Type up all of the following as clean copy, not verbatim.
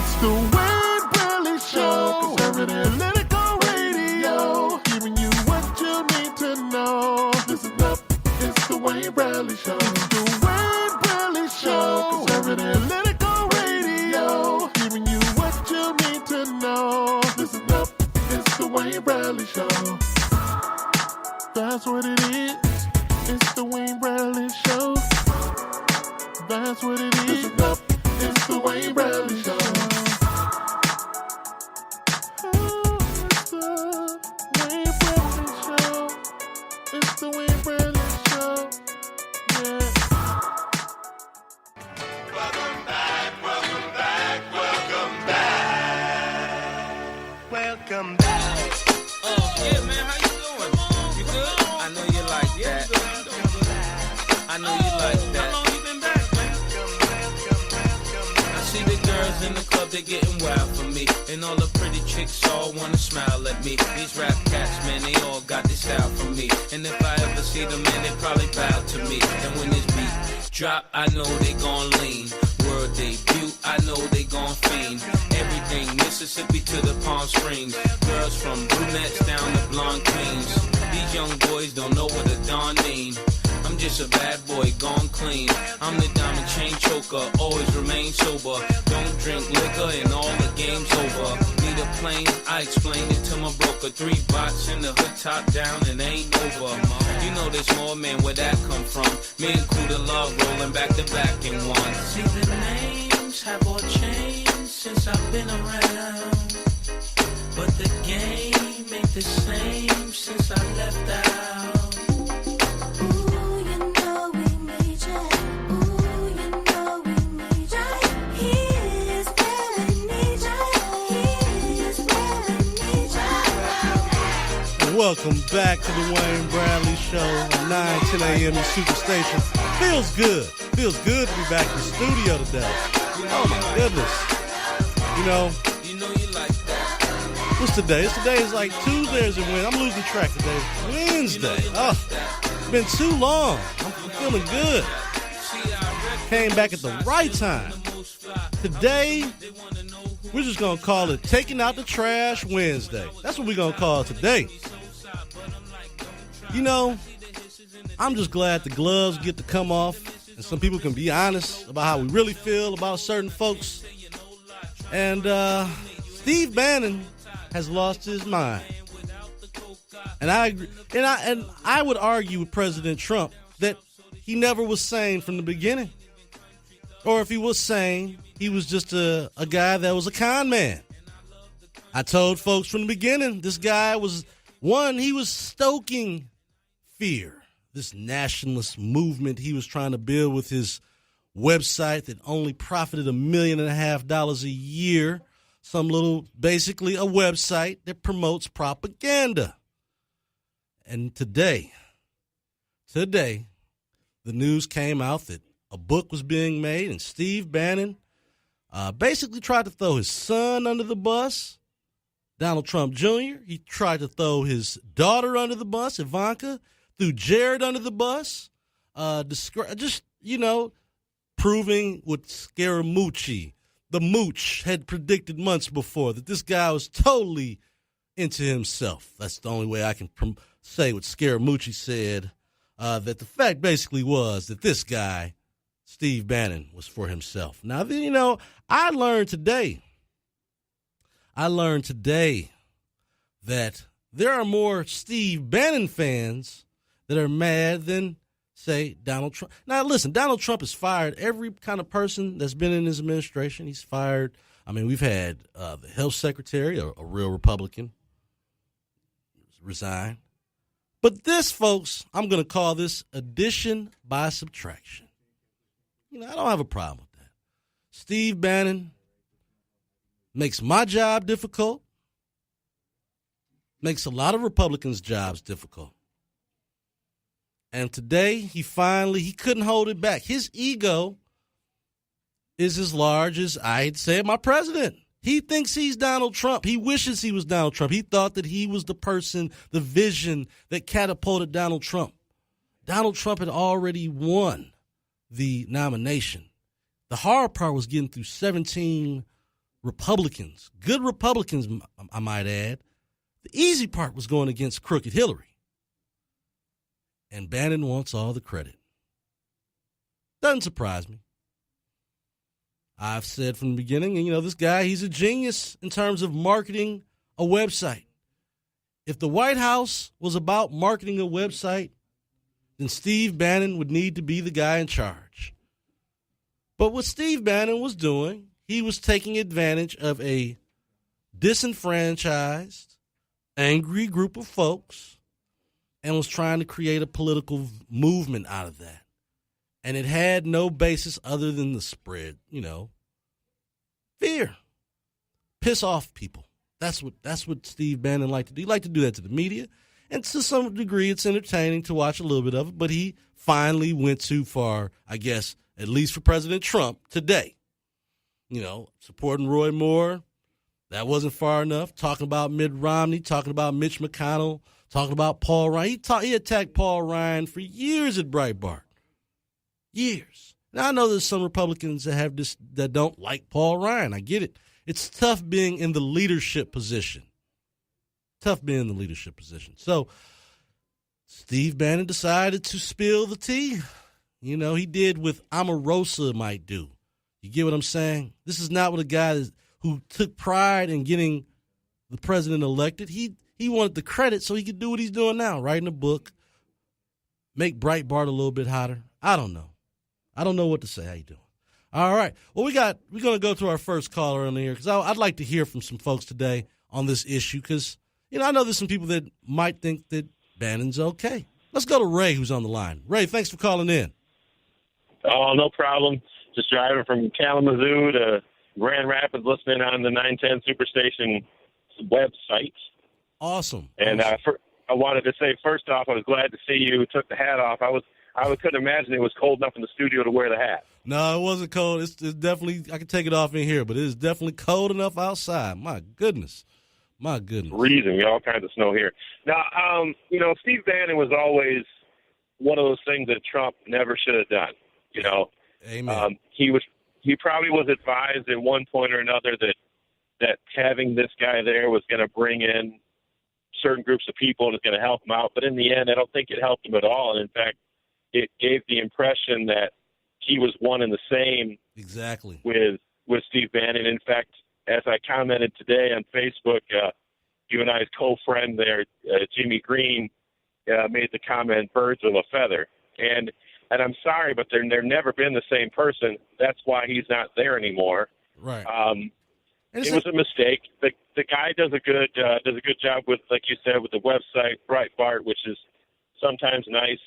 It's the Wayne Bradley Show. Conservative political radio. Giving you what you need to know. Listen up, it's the Wayne Bradley Show. It's the Wayne Bradley Show. Conservative political radio. Giving you what you need to know. Listen up, it's the Wayne Bradley Show. That's what it is. It's the Wayne Bradley Show. That's what it is. Listen up, it's the Wayne Bradley Show. It's the Wayne Bradley Show. Yeah. Welcome back, welcome back, welcome back. Welcome back. Oh, yeah, man, how you doing? You good? I know you like that. I know you like that. How long you been back, man? I see the girls in the club, they getting wild for me. And all the pretty chicks all wanna smile at me. These rap cats, man, they all got this style from me. And if I ever see them, man, they probably bow to me. And when this beat drop, I know they gon' lean. World debut, I know they gon' fiend. Everything Mississippi to the Palm Springs. Girls from brunettes down to blonde queens. These young boys don't know what a dawn mean. I'm just a bad boy, gone clean. I'm the diamond chain choker, always remain sober. Don't drink liquor and all the game's over. Need a plane, I explained it to my broker. 3 bots in the hood, top down, and ain't over. You know there's more, man, where that come from? Me and Kuda Love rolling back to back in one. See the names have all changed since I've been around. But the game ain't the same since I left out. Welcome back to the Wayne Bradley Show at 9, 10 a.m. the Superstation. Feels good. Feels good to be back in the studio today. Oh, my goodness. You know you like that. What's today? Today is like Tuesdays and Wednesday. I'm losing track today. Wednesday. Oh, it's been too long. I'm feeling good. Came back at the right time. Today, we're just going to call it Taking Out the Trash Wednesday. That's what we're going to call it today. You know, I'm just glad the gloves get to come off and some people can be honest about how we really feel about certain folks. And Steve Bannon has lost his mind. And I agree, and I would argue with President Trump that he never was sane from the beginning. Or if he was sane, he was just a guy that was a con man. I told folks from the beginning, this guy was, he was stoking fear, this nationalist movement he was trying to build with his website that only profited $1.5 million a year. Basically a website that promotes propaganda. And today, the news came out that a book was being made and Steve Bannon basically tried to throw his son under the bus, Donald Trump Jr. He tried to throw his daughter under the bus, Ivanka, threw Jared under the bus, proving what Scaramucci, the mooch, had predicted months before, that this guy was totally into himself. That's the only way I can say what Scaramucci said, that the fact basically was that this guy, Steve Bannon, was for himself. Now, I learned today that there are more Steve Bannon fans that are mad than, say, Donald Trump. Now, listen, Donald Trump has fired every kind of person that's been in his administration. He's fired. I mean, we've had the health secretary, a real Republican, resign. But this, folks, I'm going to call this addition by subtraction. I don't have a problem with that. Steve Bannon makes my job difficult, makes a lot of Republicans' jobs difficult. And today, he couldn't hold it back. His ego is as large as I'd say my president. He thinks he's Donald Trump. He wishes he was Donald Trump. He thought that he was the person, the vision that catapulted Donald Trump. Donald Trump had already won the nomination. The hard part was getting through 17 Republicans, good Republicans, I might add. The easy part was going against crooked Hillary. And Bannon wants all the credit. Doesn't surprise me. I've said from the beginning, this guy, he's a genius in terms of marketing a website. If the White House was about marketing a website, then Steve Bannon would need to be the guy in charge. But what Steve Bannon was doing, he was taking advantage of a disenfranchised, angry group of folks and was trying to create a political movement out of that. And it had no basis other than the spread, fear. Piss off people. That's what Steve Bannon liked to do. He liked to do that to the media. And to some degree, it's entertaining to watch a little bit of it. But he finally went too far, I guess, at least for President Trump today. Supporting Roy Moore, that wasn't far enough. Talking about Mitt Romney, talking about Mitch McConnell, talking about Paul Ryan. He attacked Paul Ryan for years at Breitbart. Years. Now, I know there's some Republicans that don't like Paul Ryan. I get it. It's tough being in the leadership position. So Steve Bannon decided to spill the tea. He did what Omarosa might do. You get what I'm saying? This is not what a guy who took pride in getting the president elected. He wanted the credit so he could do what he's doing now, writing a book, make Breitbart a little bit hotter. I don't know what to say. How you doing? All right. Well, we're going to go to our first caller on here because I'd like to hear from some folks today on this issue because, I know there's some people that might think that Bannon's okay. Let's go to Ray, who's on the line. Ray, thanks for calling in. Oh, no problem. Just driving from Kalamazoo to Grand Rapids, listening on the 910 Superstation website. Awesome. And I wanted to say, first off, I was glad to see you took the hat off. I couldn't imagine it was cold enough in the studio to wear the hat. No, it wasn't cold. It's definitely, I can take it off in here, but it is definitely cold enough outside. My goodness. Freezing, all kinds of snow here. Now, Steve Bannon was always one of those things that Trump never should have done. Amen. He probably was advised at one point or another that having this guy there was going to bring in certain groups of people and it's going to help him out. But in the end, I don't think it helped him at all. And in fact, it gave the impression that he was one and the same exactly with Steve Bannon. In fact, as I commented today on Facebook, you and I's co-friend there, Jimmy Green, made the comment, birds of a feather. And I'm sorry, but they've never been the same person. That's why he's not there anymore. Right. It was a mistake. The guy does a good job with, like you said, with the website Breitbart, which is sometimes nice.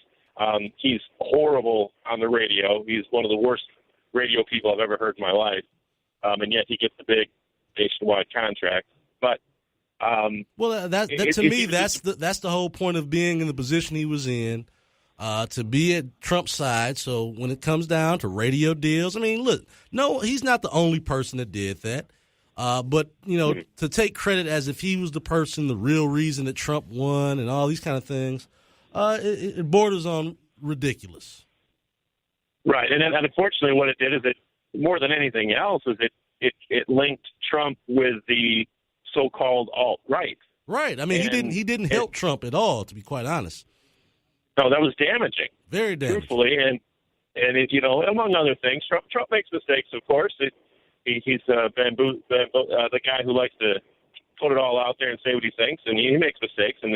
He's horrible on the radio. He's one of the worst radio people I've ever heard in my life, and yet he gets the big nationwide contract. But that's the whole point of being in the position he was in. To be at Trump's side, so when it comes down to radio deals, look, no, he's not the only person that did that. But, to take credit as if he was the person, the real reason that Trump won and all these kind of things, it borders on ridiculous. Right, and unfortunately what it did is more than anything else, is it linked Trump with the so-called alt-right. Right, he didn't help Trump at all, to be quite honest. No, that was damaging. Very damaging. Truthfully, and among other things, Trump makes mistakes, of course. He's the guy who likes to put it all out there and say what he thinks, and he makes mistakes. And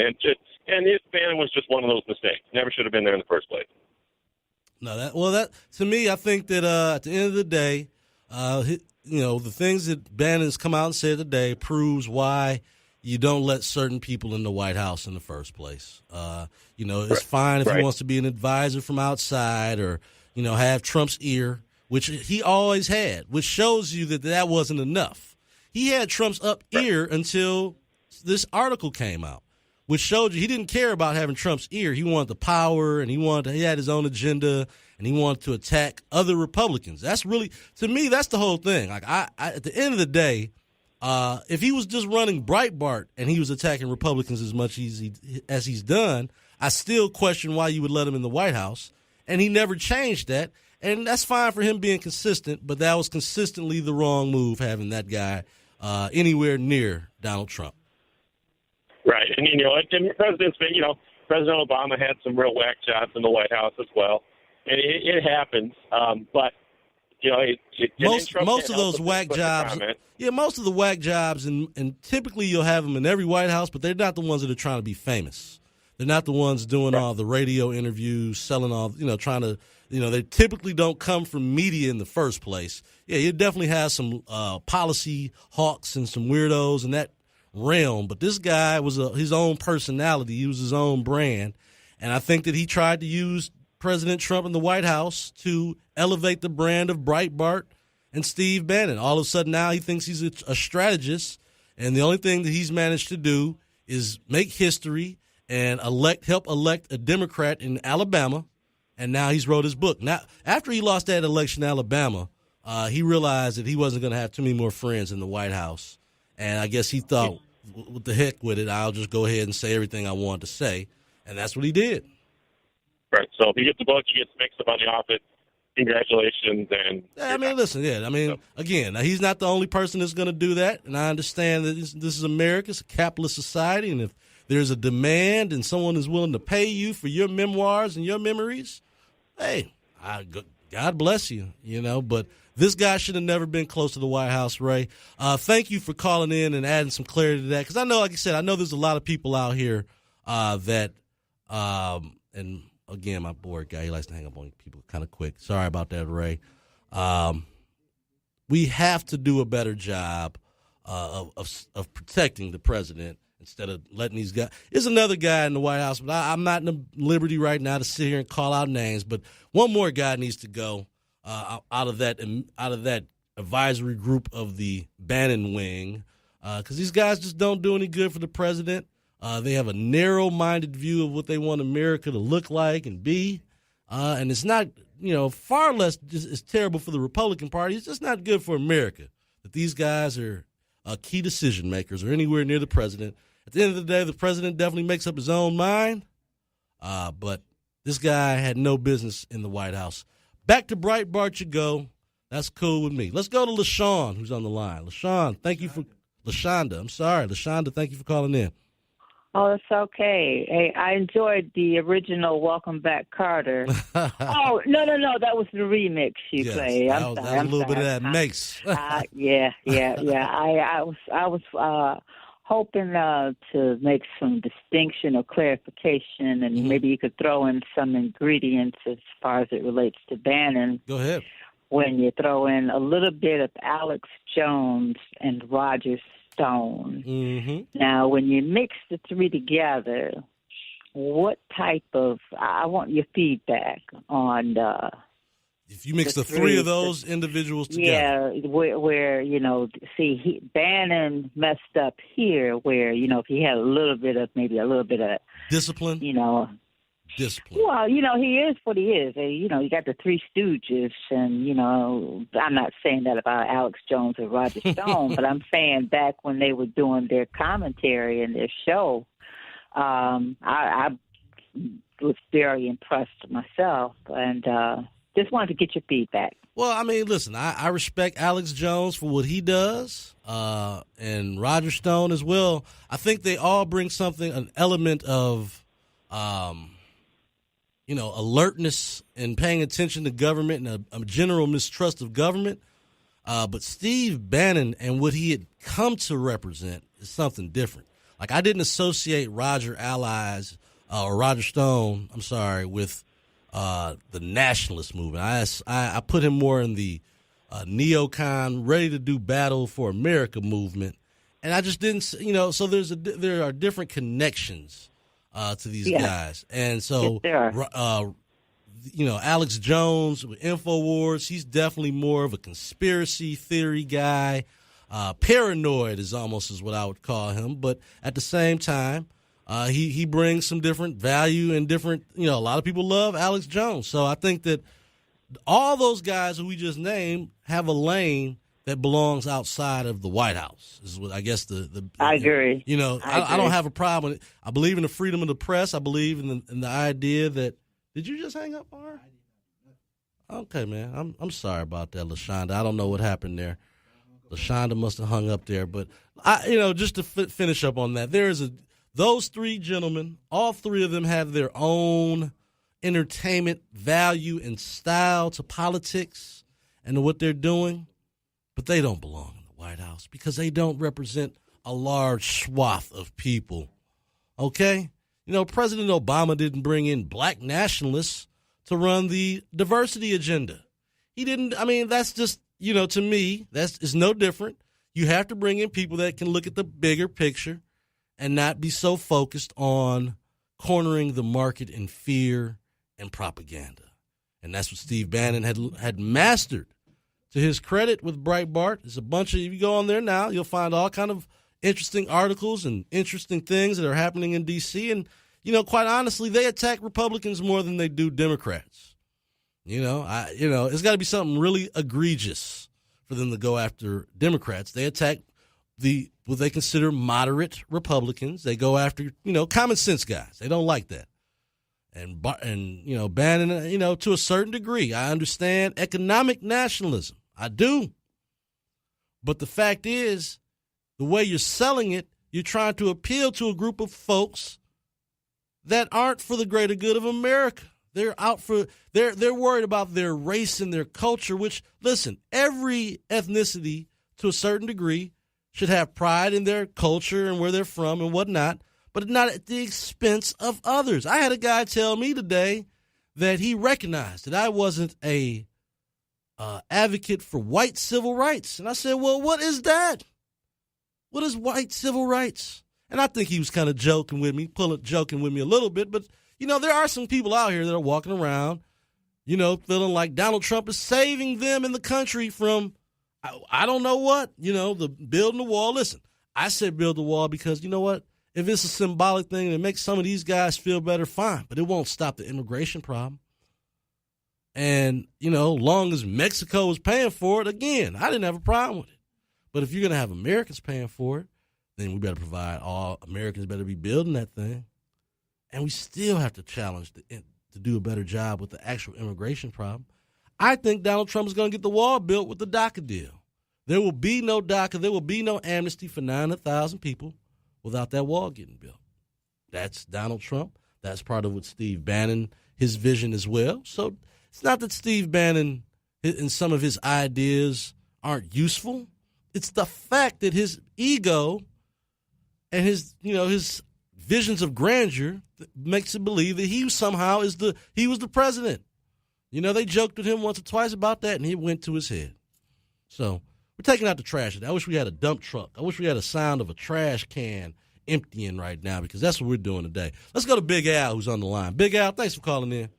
Bannon was just one of those mistakes. Never should have been there in the first place. No, that to me, I think that at the end of the day, the things that Bannon's come out and said today proves why you don't let certain people in the White House in the first place. It's fine if he wants to be an advisor from outside or, have Trump's ear, which he always had, which shows you that wasn't enough. He had Trump's up ear until this article came out, which showed you he didn't care about having Trump's ear. He wanted the power and he had his own agenda and he wanted to attack other Republicans. That's really, to me, that's the whole thing. Like I at the end of the day, if he was just running Breitbart and he was attacking Republicans as much as he's done, I still question why you would let him in the White House. And he never changed that. And that's fine for him being consistent, but that was consistently the wrong move, having that guy anywhere near Donald Trump. Right, and and President Obama had some real whack jobs in the White House as well, and it happens. But most of those whack jobs, most of the whack jobs, and typically you'll have them in every White House, but they're not the ones that are trying to be famous. They're not the ones doing all the radio interviews, selling all, trying to, they typically don't come from media in the first place. Yeah, you definitely have some policy hawks and some weirdos in that realm, but this guy was his own personality. He was his own brand, and I think that he tried to use President Trump in the White House to elevate the brand of Breitbart and Steve Bannon. All of a sudden now he thinks he's a strategist, and the only thing that he's managed to do is make history and help elect a Democrat in Alabama, and now he's wrote his book. Now, after he lost that election in Alabama, he realized that he wasn't going to have too many more friends in the White House, and I guess he thought, what the heck with it, I'll just go ahead and say everything I wanted to say, and that's what he did. Right, so if he gets the book, he gets mixed up on the office. Congratulations. Again, he's not the only person that's going to do that, and I understand that this is America. It's a capitalist society, and if there's a demand and someone is willing to pay you for your memoirs and your memories, hey, God bless you, but this guy should have never been close to the White House, Ray. Thank you for calling in and adding some clarity to that, because I know, like I said, there's a lot of people out here that and again, my board guy, he likes to hang up on people kind of quick. Sorry about that, Ray. We have to do a better job of protecting the president instead of letting these guys. There's another guy in the White House, but I'm not in the liberty right now to sit here and call out names. But one more guy needs to go out of that advisory group of the Bannon wing, because these guys just don't do any good for the president. They have a narrow-minded view of what they want America to look like and be, and it's not, far less it's terrible for the Republican Party. It's just not good for America that these guys are key decision makers or anywhere near the president. At the end of the day, the president definitely makes up his own mind, but this guy had no business in the White House. Back to Breitbart you go. That's cool with me. Let's go to LaShawn, who's on the line. LaShawn, thank you for LaShonda. I'm sorry, LaShonda. Thank you for calling in. Oh, it's okay. Hey, I enjoyed the original Welcome Back, Carter. Oh, no. That was the remix you played. That was a little bit of that mix. Yeah. I was hoping to make some distinction or clarification, and maybe you could throw in some ingredients as far as it relates to Bannon. Go ahead. When you throw in a little bit of Alex Jones and Roger Stone. Mm-hmm. Now, when you mix the three together, what type of, I want your feedback on if you mix the three of those individuals together. Yeah, where Bannon messed up here, where, if he had a little bit of discipline, discipline. Well, he is what he is. You got the Three Stooges, and, I'm not saying that about Alex Jones or Roger Stone, but I'm saying back when they were doing their commentary and their show, I was very impressed myself, and just wanted to get your feedback. Well, listen, I respect Alex Jones for what he does, and Roger Stone as well. I think they all bring an element of alertness and paying attention to government and a general mistrust of government. But Steve Bannon and what he had come to represent is something different. Like, I didn't associate Roger Stone, with the nationalist movement. I put him more in the neocon, ready to do battle for America movement. And I just didn't, so there are different connections to these guys. And so, Alex Jones with InfoWars, he's definitely more of a conspiracy theory guy. Paranoid is what I would call him. But at the same time, he brings some different value and different, a lot of people love Alex Jones. So I think that all those guys who we just named have a lane that belongs outside of the White House. This is what I guess I agree. I don't have a problem with it. I believe in the freedom of the press. I believe in the idea that. Did you just hang up on her? Okay, man. I'm sorry about that, LaShonda. I don't know what happened there. LaShonda must have hung up there. But, just to finish up on that, those three gentlemen, all three of them have their own entertainment value and style to politics and to what they're doing, but they don't belong in the White House because they don't represent a large swath of people. Okay? President Obama didn't bring in black nationalists to run the diversity agenda. He didn't. I mean, that's just, to me, is no different. You have to bring in people that can look at the bigger picture and not be so focused on cornering the market in fear and propaganda. And that's what Steve Bannon had mastered. To his credit with Breitbart, there's a bunch of, if you go on there now, you'll find all kind of interesting articles and interesting things that are happening in D.C. And, quite honestly, they attack Republicans more than they do Democrats. It's got to be something really egregious for them to go after Democrats. They attack what they consider moderate Republicans. They go after, common sense guys. They don't like that. And Bannon, to a certain degree, I understand economic nationalism. I do. But the fact is, the way you're selling it, you're trying to appeal to a group of folks that aren't for the greater good of America. They're worried about their race and their culture, which, listen, every ethnicity to a certain degree should have pride in their culture and where they're from and whatnot, but not at the expense of others. I had a guy tell me today that he recognized that I wasn't a advocate for white civil rights. And I said, well, what is that? What is white civil rights? And I think he was kind of joking with me a little bit. But, there are some people out here that are walking around, feeling like Donald Trump is saving them in the country from, I don't know what, the building the wall. Listen, I said build the wall because, you know what? If it's a symbolic thing that makes some of these guys feel better, fine. But it won't stop the immigration problem. And, long as Mexico is paying for it, again, I didn't have a problem with it. But if you're going to have Americans paying for it, then we better provide all Americans better be building that thing. And we still have to challenge to do a better job with the actual immigration problem. I think Donald Trump is going to get the wall built with the DACA deal. There will be no DACA. There will be no amnesty for 900,000 people without that wall getting built. That's Donald Trump. That's part of what Steve Bannon, his vision as well. So it's not that Steve Bannon and some of his ideas aren't useful. It's the fact that his ego and his visions of grandeur makes it believe that he somehow was the president. They joked with him once or twice about that, and he went to his head. So we're taking out the trash. I wish we had a dump truck. I wish we had a sound of a trash can emptying right now because that's what we're doing today. Let's go to Big Al, who's on the line. Big Al, thanks for calling in.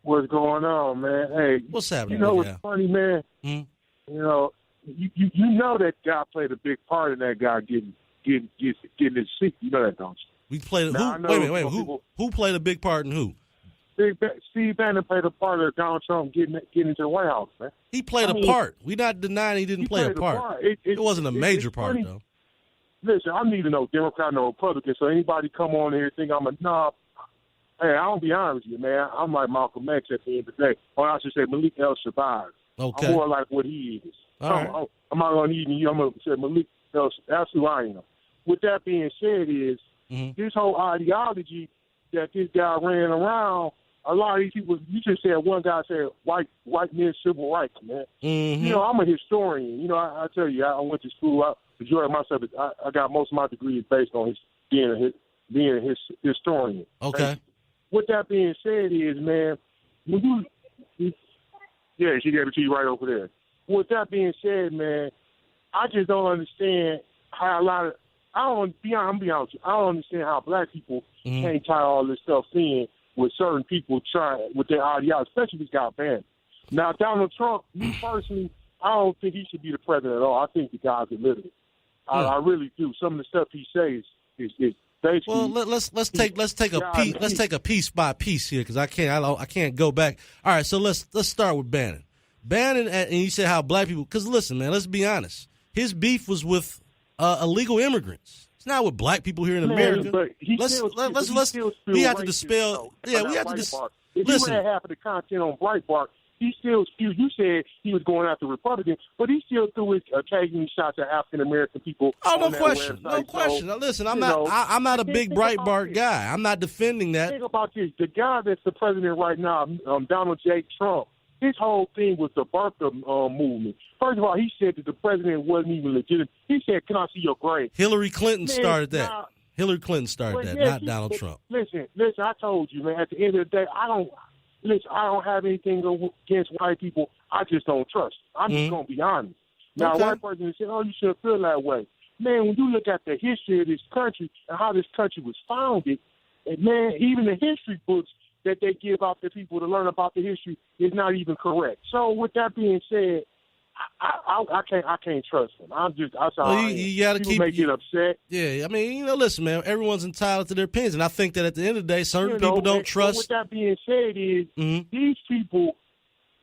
What's going on, man? Hey, what's happening? What's funny, man? Hmm? You know that guy played a big part in that guy getting his seat. You know that, don't you? We played. Who played a big part in who? Steve Bannon played a part of Donald Trump getting into the White House, man. He played a part. We're not denying he didn't play a part. It wasn't a major part, though. Listen, I'm neither no Democrat nor Republican, so anybody come on here and think I'm a knob. Hey, I'll be honest with you, man. I'm like Malcolm X at the end of the day. Or I should say Malik El-Shabazz. Okay. I'm more like what he is. All right. I'm not going to even you. I'm going to say Malik El-Shabazz. That's who I am. With that being said this whole ideology that this guy ran around, a lot of these people, you just said one guy said white men civil rights, man. Mm-hmm. I'm a historian. I tell you, I went to school. I enjoyed myself. I got most of my degrees based on being a historian. Okay. With that being said man, when yeah, she gave it to you right over there. With that being said, man, I just don't understand how I'm be honest with you, I don't understand how black people can't tie all this stuff in with certain people trying with their ideology, especially this guy Bannon. Now, Donald Trump, me personally, I don't think he should be the president at all. I think the guy's illiterate. I really do. Some of the stuff he says is basically. Well, let's take a piece by piece here because I can't go back. All right, so let's start with Bannon. Bannon, and you said how black people. Because listen, man, let's be honest. His beef was with illegal immigrants. It's not with black people here in America. But we have to dispel. Yeah, we have to dispel. If you read half of the content on Breitbart, he still skewed. You said he was going after Republicans, but he still threw his occasional shots at African American people. Oh, no on that question, website. no question. Now, listen, I'm you not, know, I'm not a big think about Breitbart this. guy. I'm not defending that. Think about this. The guy that's the president right now, Donald J. Trump, his whole thing was the birther movement. First of all, he said that the president wasn't even legitimate. He said, "Can I see your grade?" Hillary Clinton Man, started that. nah, Hillary Clinton started but that, yeah, not Donald Trump. Listen, I told you, man, at the end of the day, I don't have anything against white people. I just don't trust. I'm just going to be honest. Now, Okay. a white person said, "Oh, you shouldn't feel that way." Man, when you look at the history of this country and how this country was founded, and man, even the history books that they give out to people to learn about the history is not even correct. So, with that being said, I can't trust them. You got to people keep may get upset. Yeah, I mean, listen, man, everyone's entitled to their opinions, and I think that at the end of the day, certain You know, people don't and trust. With that being said, these people,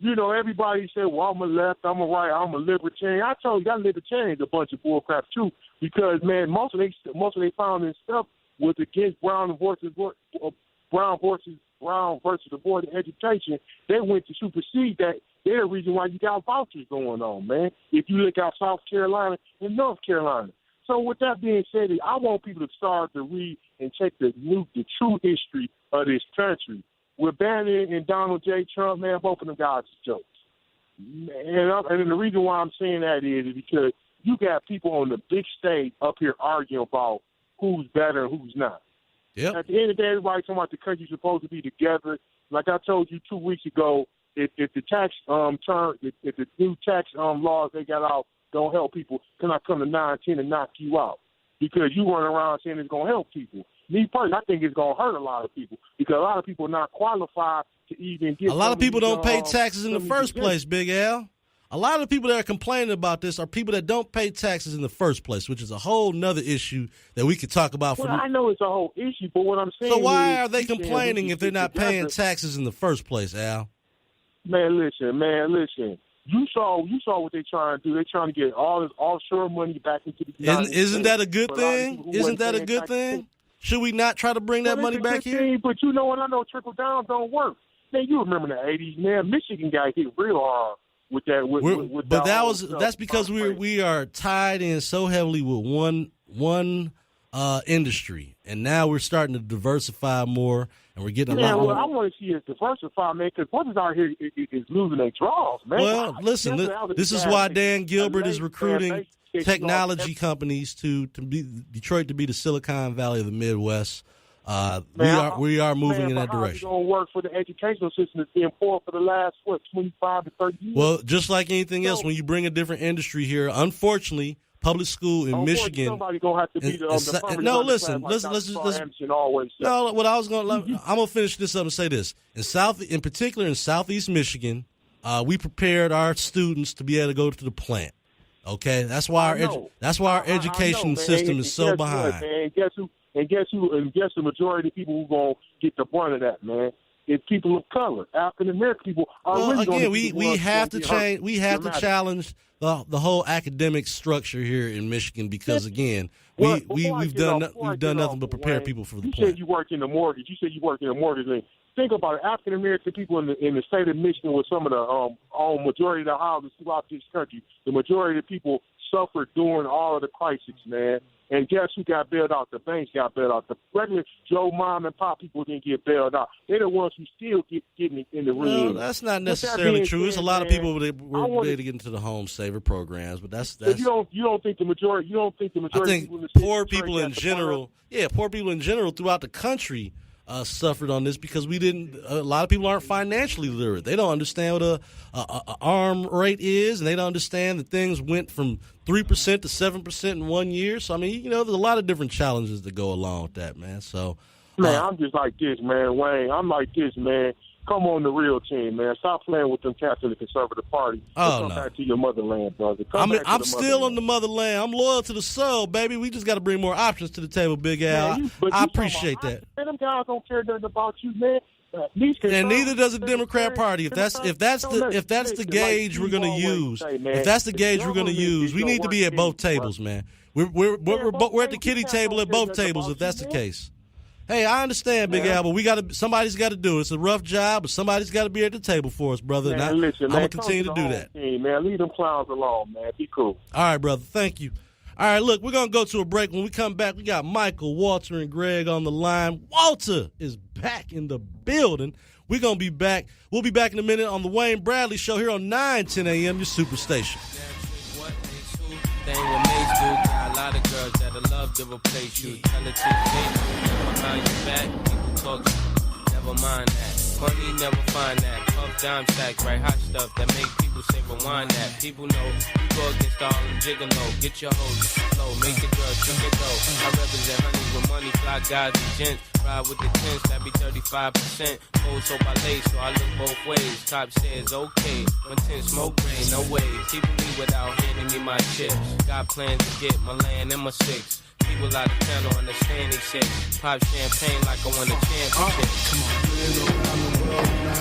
everybody say, "Well, I'm a left, I'm a right, I'm a libertarian." I told you that libertarians a bunch of bullcrap too, because man, most of they founding stuff was against Brown versus the Board of Education. They went to supersede that. They're the reason why you got vouchers going on, man. If you look at South Carolina and North Carolina. So with that being said, I want people to start to read and check the true history of this country. With Bannon and Donald J. Trump, man, both of them guys are jokes. And the reason why I'm saying that is because you got people on the big stage up here arguing about who's better and who's not. Yep. At the end of the day, everybody talking about the country's supposed to be together. Like I told you 2 weeks ago, if the tax if the new tax laws they got out don't help people, can I come to 9-10 and knock you out? Because you run around saying it's gonna help people. Me personally, I think it's gonna hurt a lot of people because a lot of people are not qualified to even get. A lot of people don't pay taxes in the first place, Big Al. A lot of the people that are complaining about this are people that don't pay taxes in the first place, which is a whole nother issue that we could talk about. Well, I know it's a whole issue, but what I'm saying So why is, are they complaining if they're not paying taxes in the first place, Al? Man, listen. You saw what they're trying to do. They're trying to get all this offshore money back into the United States. Isn't that a good thing? Isn't that a good thing? Should we not try to bring that money back here? But you know what? I know trickle down don't work. Man, you remember the '80s, man? Michigan got hit real hard with that. That's because we are tied in so heavily with one industry, and now we're starting to diversify more, and we're getting a lot more. I want to see us diversify, man, because brothers out here is losing their draws, man. Well, listen, this is why Dan Gilbert is recruiting technology companies to be Detroit to be the Silicon Valley of the Midwest. We are moving in that direction. It's going to work for the educational system that's been poor for the last 25 to 30 years. Well, just like anything else, when you bring a different industry here, unfortunately, public school in Michigan. Somebody gonna have to be no, listen. Let's no. What I was I'm gonna finish this up and say this. In particular in Southeast Michigan, we prepared our students to be able to go to the plant. Okay, that's why our education system is so behind. And guess the majority of the people who gonna get the brunt of that, man? It's people of color, African American people. Well, again, we have to change. We have to challenge the whole academic structure here in Michigan because again, we've done nothing but prepare people for the You plant. said you work in the mortgage. Think about it. African American people in the state of Michigan with some of the majority of the houses throughout this country. The majority of the people suffered during all of the crisis, man. And guess who got bailed out? The banks got bailed out. The regular Joe mom and pop people didn't get bailed out. They're the ones who still getting in the room. No, that's not necessarily true. There's a lot of people that were able to get into the home saver programs, but that's. You don't think the majority? You don't think the majority? I think people in the poor people in general. Yeah, poor people in general throughout the country suffered on this because a lot of people aren't financially literate. They don't understand what a arm rate is, and they don't understand that things went from 3% to 7% in 1 year. So I mean, there's a lot of different challenges that go along with that, man. So, man, I'm just like this, man, Wayne. I'm like this, man. Come on the real team, man. Stop playing with them cats in the Conservative Party. Come back to your motherland, brother. I'm still on the motherland. I'm loyal to the soul, baby. We just got to bring more options to the table, Big Al. I appreciate that. Man, them guys don't care nothing about you, man. And neither does the Democrat Party. If that's the gauge we're going to use, we need to be at both tables, man. We're at the kiddie table at both tables if that's the case. Hey, I understand, Big Al, but somebody's got to do it. It's a rough job, but somebody's got to be at the table for us, brother. Man, and listen, I'm man, going to continue to do that. Team, man, leave them clowns alone, man. Be cool. All right, brother. Thank you. All right, look, we're going to go to a break. When we come back, we got Michael, Walter, and Greg on the line. Walter is back in the building. We're going to be back. We'll be back in a minute on the Wayne Bradley Show here on 9:10 a.m., your Superstation. Thing what mates do, got a lot of girls that'll love to replace you. Tell it to your face, behind your back, people talk, never mind that. Money never find that. Puff dime stacks, right? Hot stuff that make people say rewind that. People know you go against all them gigolo. Get your hoes flow, make the girls drink it though. I represent honeys with money, fly guys and gents. Ride with the tents, that be 35%. Gold so by lace, so I look both ways. Top says okay, when 10 smoke rain, no way. Keeping me without handing me my chips. Got plans to get my land and my six. People out of town don't understand this shit. Pop champagne like I won a championship. Come on. Been around the world, now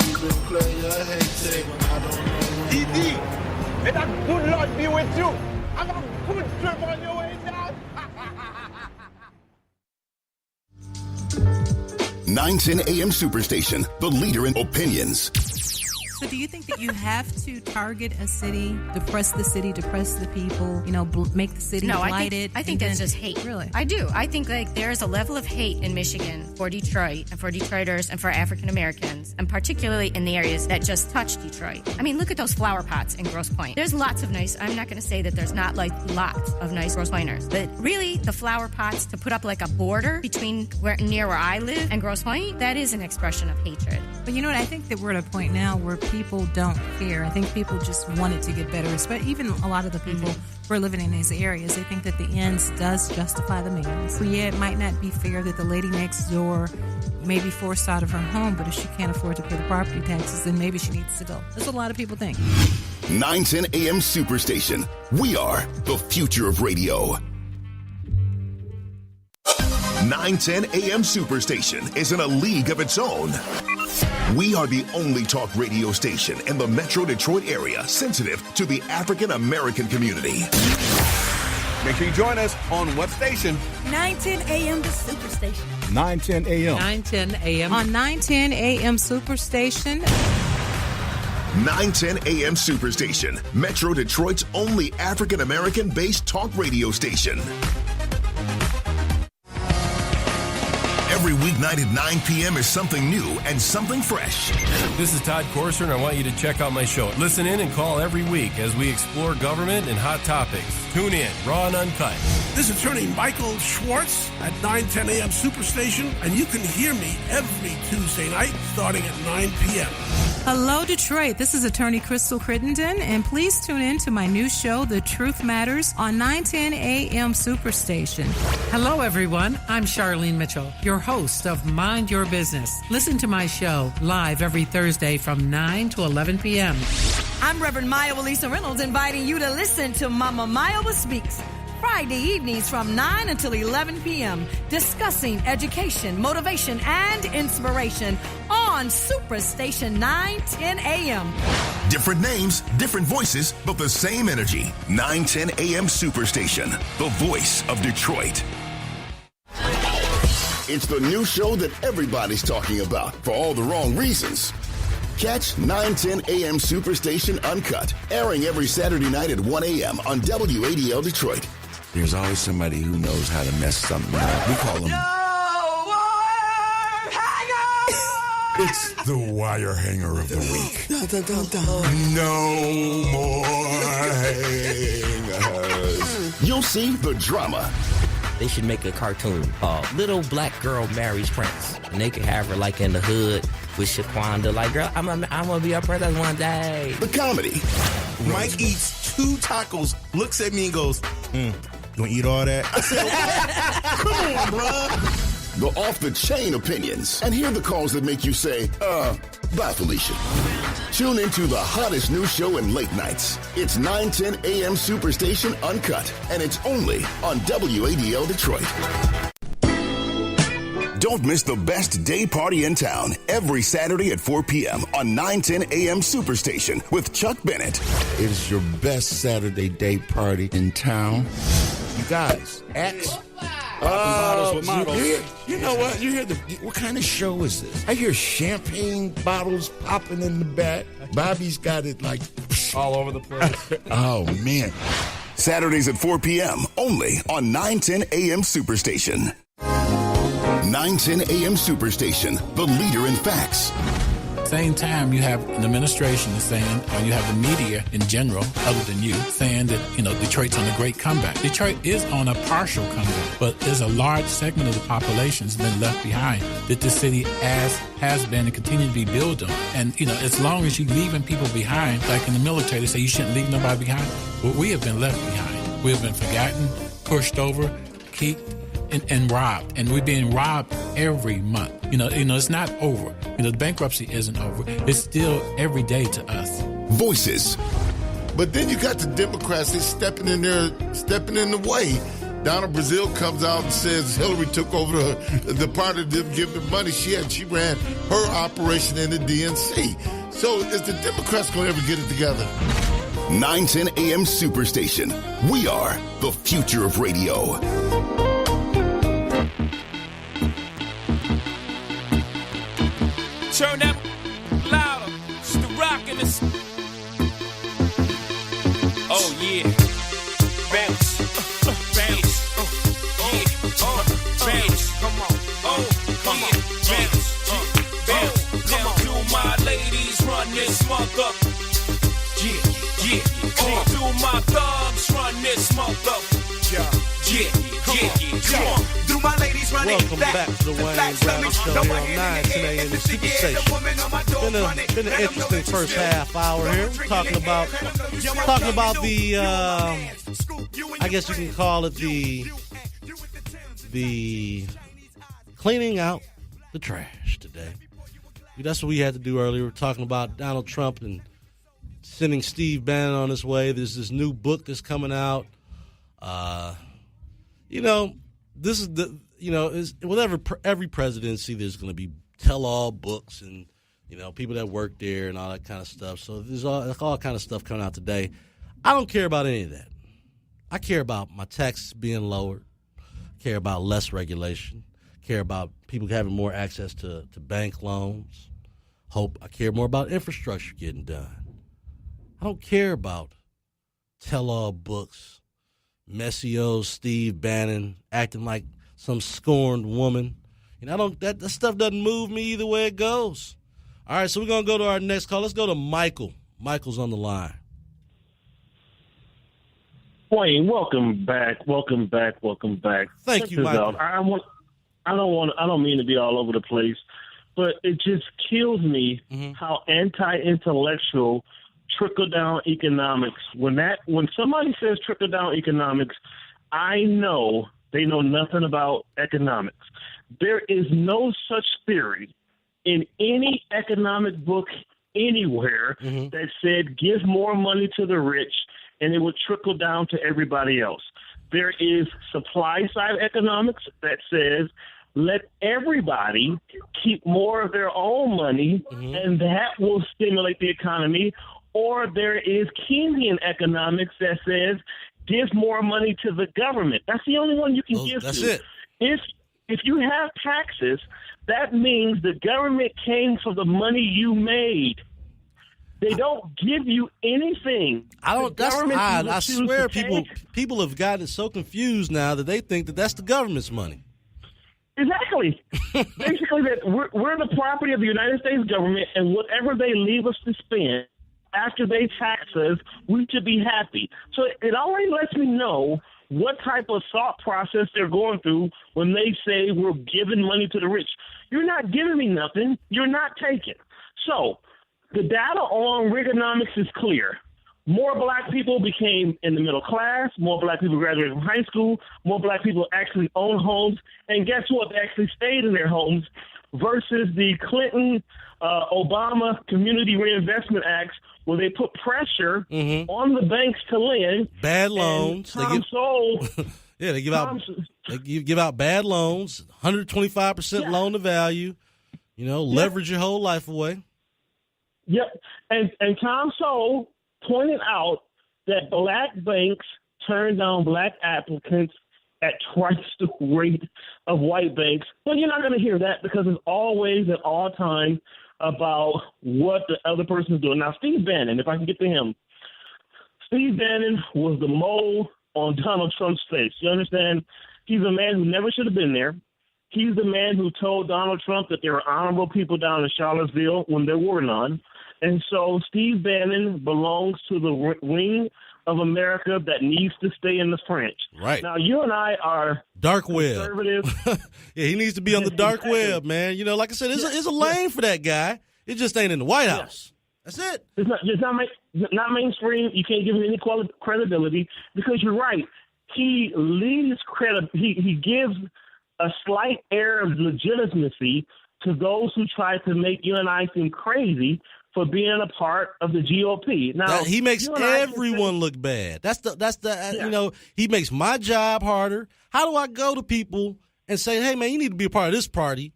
you been player hate when I don't know. ED, may that good Lord be with you. Have a good trip on your way down. 910 AM Superstation, the leader in opinions. So do you think that you have to target a city, depress the people, make the city blighted? I think that's just hate. Really? I do. I think there's a level of hate in Michigan for Detroit and for Detroiters and for African Americans, and particularly in the areas that just touch Detroit. I mean, look at those flower pots in Grosse Pointe. There's lots of nice, I'm not going to say that there's not lots of nice Grosse Pointers, but really the flower pots to put up like a border between near where I live and Grosse Pointe, that is an expression of hatred. But you know what? I think that we're at a point now where people don't care. I think people just want it to get better. But even a lot of the people who are living in these areas, they think that the ends does justify the means. So yeah, it might not be fair that the lady next door may be forced out of her home, but if she can't afford to pay the property taxes, then maybe she needs to go. That's what a lot of people think. 910 AM Superstation. We are the future of radio. 910 AM Superstation is in a league of its own. We are the only talk radio station in the Metro Detroit area sensitive to the African American community. Make sure you join us on what station? 910 AM, the Superstation. 910 AM. 910 AM. On 910 AM Superstation. 910 AM Superstation, Metro Detroit's only African American based talk radio station. Every weeknight at 9 p.m. is something new and something fresh. This is Todd Corser, and I want you to check out my show. Listen in and call every week as we explore government and hot topics. Tune in, raw and uncut. This is Attorney Michael Schwartz at 910 AM Superstation, and you can hear me every Tuesday night starting at 9 p.m. Hello, Detroit. This is Attorney Crystal Crittenden, and please tune in to my new show, The Truth Matters, on 910 AM Superstation. Hello, everyone. I'm Charlene Mitchell, your host of Mind Your Business. Listen to my show live every Thursday from 9 to 11 p.m. I'm Reverend Maya Lisa Reynolds, inviting you to listen to Mama Maya Speaks Friday evenings from 9 until 11 p.m., discussing education, motivation, and inspiration on Superstation 910 a.m. Different names, different voices, but the same energy. 910 AM Superstation, the voice of Detroit. It's the new show that everybody's talking about for all the wrong reasons. Catch 910 AM Superstation Uncut, airing every Saturday night at 1 a.m. on WADL Detroit. There's always somebody who knows how to mess something up. We call them... It's the wire hanger of the week. No more hangers. You'll see the drama. They should make a cartoon called Little Black Girl Marries Prince. And they could have her like in the hood with Shaquanda. Like, girl, I'm gonna be a princess one day. The comedy. Mike eats 2 tacos, looks at me and goes, you gonna eat all that? I said, come on, bro. The off-the-chain opinions. And hear the calls that make you say, bye, Felicia. Tune into the hottest new show in late nights. It's 910 AM Superstation Uncut, and it's only on WADL Detroit. Don't miss the best day party in town every Saturday at 4 p.m. on 910 AM Superstation with Chuck Bennett. It is your best Saturday day party in town. You guys, X, bottles with models. You know what? You hear what kind of show is this? I hear champagne bottles popping in the back. Bobby's got it like all over the place. Oh, man. Saturdays at 4 p.m. only on 910 AM Superstation. 910 AM Superstation, the leader in facts. Same time, you have an administration saying, or you have the media in general, other than you, saying that, Detroit's on a great comeback. Detroit is on a partial comeback, but there's a large segment of the population that's been left behind that this city has been and continue to be built on. And, as long as you're leaving people behind, like in the military, they say you shouldn't leave nobody behind. But we have been left behind. We have been forgotten, pushed over, kicked, and robbed. And we're being robbed every month. It's not over. The bankruptcy isn't over. It's still every day to us. Voices. But then you got the Democrats, they stepping in the way. Donna Brazile comes out and says Hillary took over the part of them giving money. She ran her operation in the DNC. So is the Democrats going to ever get it together? 910 AM Superstation. We are the future of radio. Turn that louder. It's the rock in this. Oh, yeah. Bounce. Bounce. Bounce. Come on. Oh, come on. Bounce. Bounce. Now do my ladies run this mother. Yeah. Do my thugs run this mother. Yeah. Come on. Do my ladies run it. Welcome back to the Wayne Bradley Show here on 910 AM Superstation. Been an interesting first half hour here. We're talking about the I guess you can call it the cleaning out the trash today. That's what we had to do earlier. We're talking about Donald Trump and sending Steve Bannon on his way. There's this new book that's coming out. This is whatever every presidency, there's going to be tell-all books and people that work there and all that kind of stuff. So there's all kind of stuff coming out today. I don't care about any of that. I care about my taxes being lowered. I care about less regulation. I care about people having more access to bank loans. I care more about infrastructure getting done. I don't care about tell-all books. Messy old Steve Bannon acting like some scorned woman. That stuff doesn't move me either way it goes. All right, so we're going to go to our next call. Let's go to Michael. Michael's on the line. Wayne, welcome back. Thank you, Michael. I don't mean to be all over the place, but it just kills me how anti-intellectual trickle-down economics. When somebody says trickle-down economics, I know they know nothing about economics. There is no such theory in any economic book anywhere that said give more money to the rich and it would trickle down to everybody else. There is supply-side economics that says let everybody keep more of their own money and that will stimulate the economy. Or there is Keynesian economics that says give more money to the government. That's the only one you can give that's to. It. If you have taxes, that means the government came for the money you made. They don't give you anything. That's odd. I swear people have gotten so confused now that they think that that's the government's money. Exactly. Basically, that we're the property of the United States government, and whatever they leave us to spend after they tax us, we should be happy. So it already lets me know what type of thought process they're going through when they say we're giving money to the rich. You're not giving me nothing. You're not taking. So the data on Reaganomics is clear. More black people became in the middle class. More black people graduated from high school. More black people actually own homes. And guess what? They actually stayed in their homes versus the Clinton Obama Community Reinvestment Acts, where they put pressure on the banks to lend. Bad loans. They give out bad loans, 125% loan to value, leverage your whole life away. Yep. And Tom Sowell pointed out that black banks turned down black applicants at twice the rate of white banks. Well, you're not going to hear that because it's always at all time about what the other person is doing. Now, Steve Bannon, if I can get to him, Steve Bannon was the mole on Donald Trump's face. You understand? He's a man who never should have been there. He's the man who told Donald Trump that there were honorable people down in Charlottesville when there were none. And so Steve Bannon belongs to the wing of America that needs to stay in the French. Right. Now, you and I are dark web. Conservative. Yeah, he needs to be on the dark web, man. You know, like I said, it's a lane for that guy. It just ain't in the White House. That's it. It's not mainstream. You can't give him any credibility because you're right. He leaves credit. He gives a slight air of legitimacy to those who try to make you and I seem crazy for being a part of the GOP. Now he makes everyone look bad. That's the you know, he makes my job harder. How do I go to people and say, hey man, you need to be a part of this party?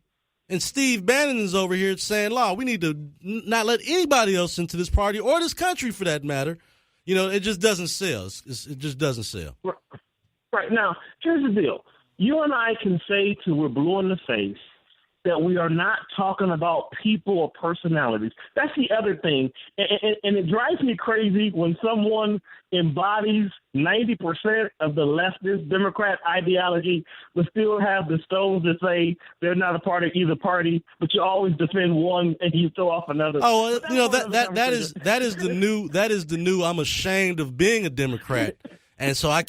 And Steve Bannon is over here saying, we need to not let anybody else into this party or this country for that matter. You know, it just doesn't sell. It just doesn't sell. Right. Now, here's the deal. You and I can say till we're blue in the face that we are not talking about people or personalities. That's the other thing. And it drives me crazy when someone embodies 90% of the leftist Democrat ideology but still have the stones that say they're not a part of either party, but you always defend one and you throw off another. Oh, you know, that is the new I'm ashamed of being a Democrat. And so I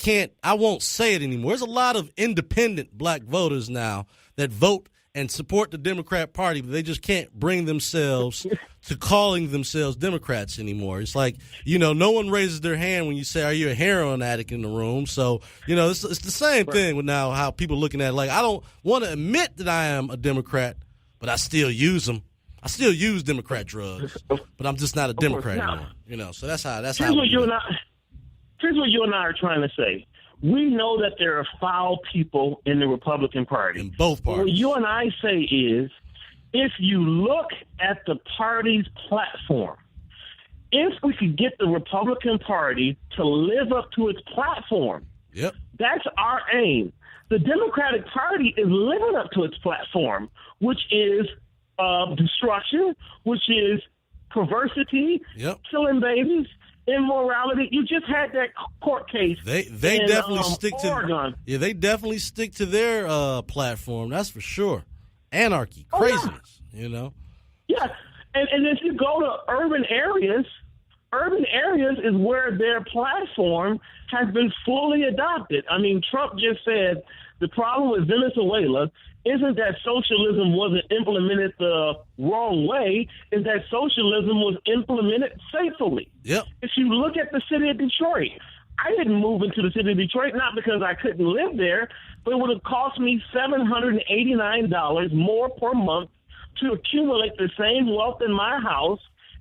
won't say it anymore. There's a lot of independent black voters now that vote and support the Democrat Party, but they just can't bring themselves to calling themselves Democrats anymore. It's like, you know, no one raises their hand when you say, are you a heroin addict in the room? So, you know, it's the same thing with now how people are looking at it. Like, I don't want to admit that I am a Democrat, but I still use them. I still use Democrat drugs, but I'm just not a Democrat anymore. You know, so that's how here's what you and I are trying to say. We know that there are foul people in the Republican Party. In both parties. What you and I say is, if you look at the party's platform, if we could get the Republican Party to live up to its platform, that's our aim. The Democratic Party is living up to its platform, which is destruction, which is perversity, killing babies, immorality. You just had that court case. They definitely stick to Oregon. they definitely stick to their platform. That's for sure. Anarchy, craziness. You know. Yeah, and if you go to urban areas is where their platform has been fully adopted. I mean, Trump just said the problem with Venezuela isn't that socialism wasn't implemented the wrong way, is that socialism was implemented safely. Yep. If you look at the city of Detroit, I didn't move into the city of Detroit, not because I couldn't live there, but it would have cost me $789 more per month to accumulate the same wealth in my house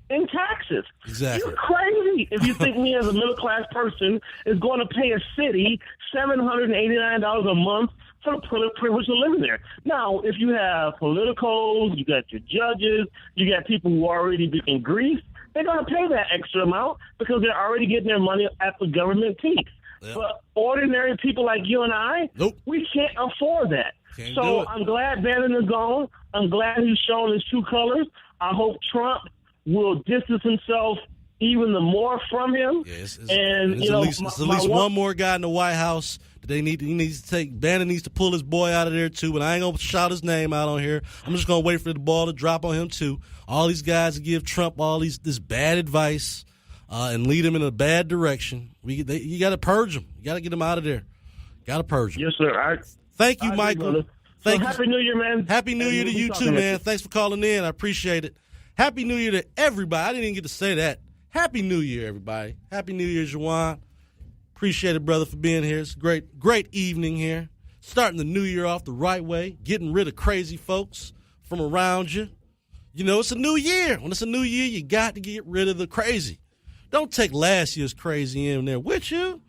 in taxes. Exactly. You're crazy if you think me as a middle-class person is going to pay a city $789 a month for the privilege of living there. Now, if you have politicals, you got your judges, you got people who are already in grief, they're going to pay that extra amount because they're already getting their money at the government teeth. Yep. But ordinary people like you and I, we can't afford that. So I'm glad Bannon is gone. I'm glad he's shown his true colors. I hope Trump will distance himself even the more from him. It's at least one more guy in the White House. Bannon needs to pull his boy out of there too, but I ain't gonna shout his name out on here. I'm just gonna wait for the ball to drop on him too. All these guys give Trump this bad advice and lead him in a bad direction. You got to purge him. You got to get him out of there. Got to purge him. Yes, sir. Thank you, Michael. Thank you. Happy New Year, man. Happy New Year to you too, man. Thanks for calling in. I appreciate it. Happy New Year to everybody. I didn't even get to say that. Happy New Year, everybody. Happy New Year, Juwan. Appreciate it, brother, for being here. It's a great evening here. Starting the new year off the right way, getting rid of crazy folks from around you. You know, it's a new year. When it's a new year, you got to get rid of the crazy. Don't take last year's crazy in there with you.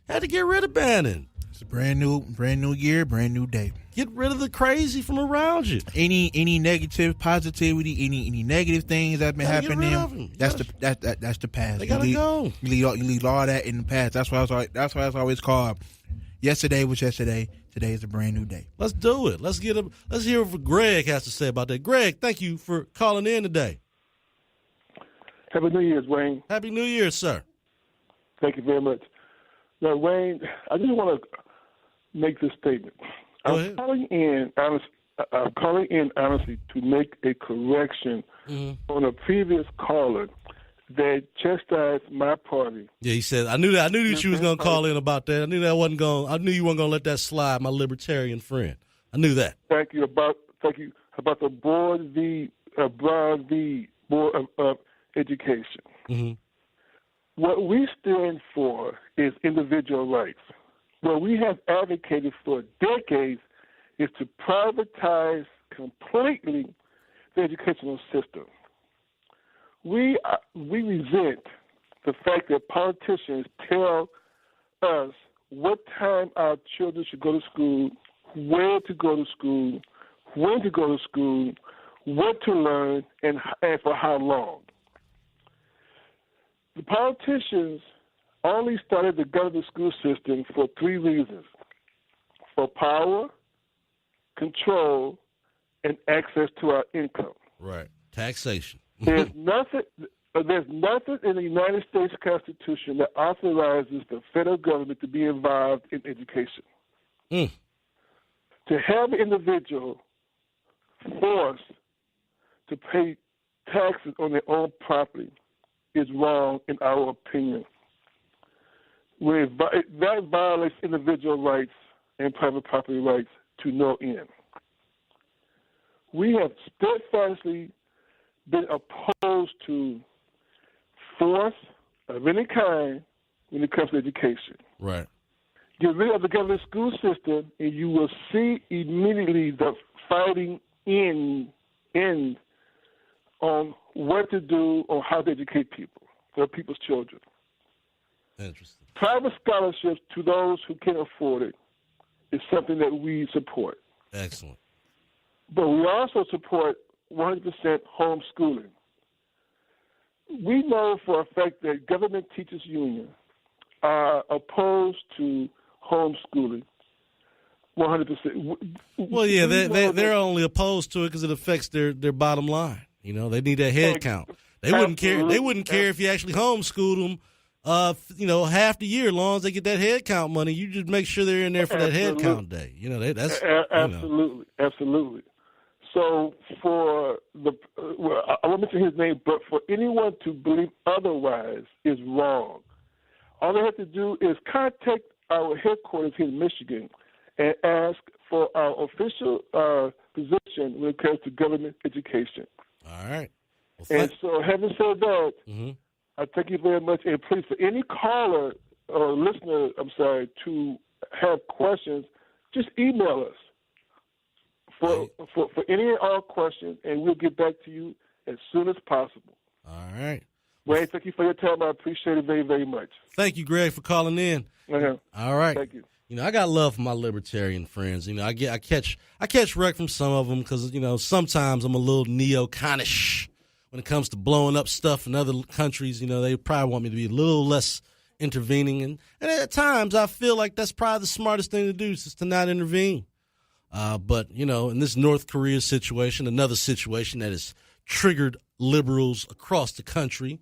Had to get rid of Bannon. It's a brand new year, brand new day. Get rid of the crazy from around you. Any negative positivity, any negative things that have been happening, that's the past. They gotta go. You leave all that in the past. That's why it's always called yesterday was yesterday. Today is a brand new day. Let's do it. Let's hear what Greg has to say about that. Greg, thank you for calling in today. Happy New Year's, Wayne. Happy New Year, sir. Thank you very much. Now, Wayne, I just want to make this statement. I'm calling in honestly to make a correction on a previous caller that chastised my party. Yeah, he said, I knew that you was going to call in about that. I knew you weren't going to let that slide, my libertarian friend. I knew that. Thank you about the Board of Education. Mm-hmm. What we stand for is individual rights. What we have advocated for decades is to privatize completely the educational system. We resent the fact that politicians tell us what time our children should go to school, where to go to school, when to go to school, what to learn, and for how long. The politicians only started the government school system for 3 reasons: for power, control, and access to our income. Right. Taxation. There's nothing in the United States Constitution that authorizes the federal government to be involved in education. To have an individual forced to pay taxes on their own property is wrong in our opinion. That violates individual rights and private property rights to no end. We have steadfastly been opposed to force of any kind when it comes to education. Right. Get rid of the government school system, and you will see immediately the fighting end on what to do or how to educate people, for people's children. Interesting. Private scholarships to those who can afford it is something that we support. Excellent. But we also support 100% homeschooling. We know for a fact that government teachers union are opposed to homeschooling 100%. Well, yeah, they're only opposed to it because it affects their bottom line. You know, they need that head count. They wouldn't care. They wouldn't care if you actually homeschooled them. Half the year, as long as they get that head count money, you just make sure they're in there for that head count day. You know, that's absolutely. So for I won't mention his name, but for anyone to believe otherwise is wrong. All they have to do is contact our headquarters here in Michigan and ask for our official position when it comes to government education. All right. And so, having said that, I thank you very much. And please, for any caller or listener, to have questions, just email us for any and all questions, and we'll get back to you as soon as possible. All right. Wayne, thank you for your time. I appreciate it very, very much. Thank you, Greg, for calling in. All right. Thank you. You know, I got love for my libertarian friends. You know, I catch wreck from some of them because, you know, sometimes I'm a little neoconish when it comes to blowing up stuff in other countries. You know, they probably want me to be a little less intervening. And at times I feel like that's probably the smartest thing to do, is to not intervene. But, you know, in this North Korea situation, another situation that has triggered liberals across the country,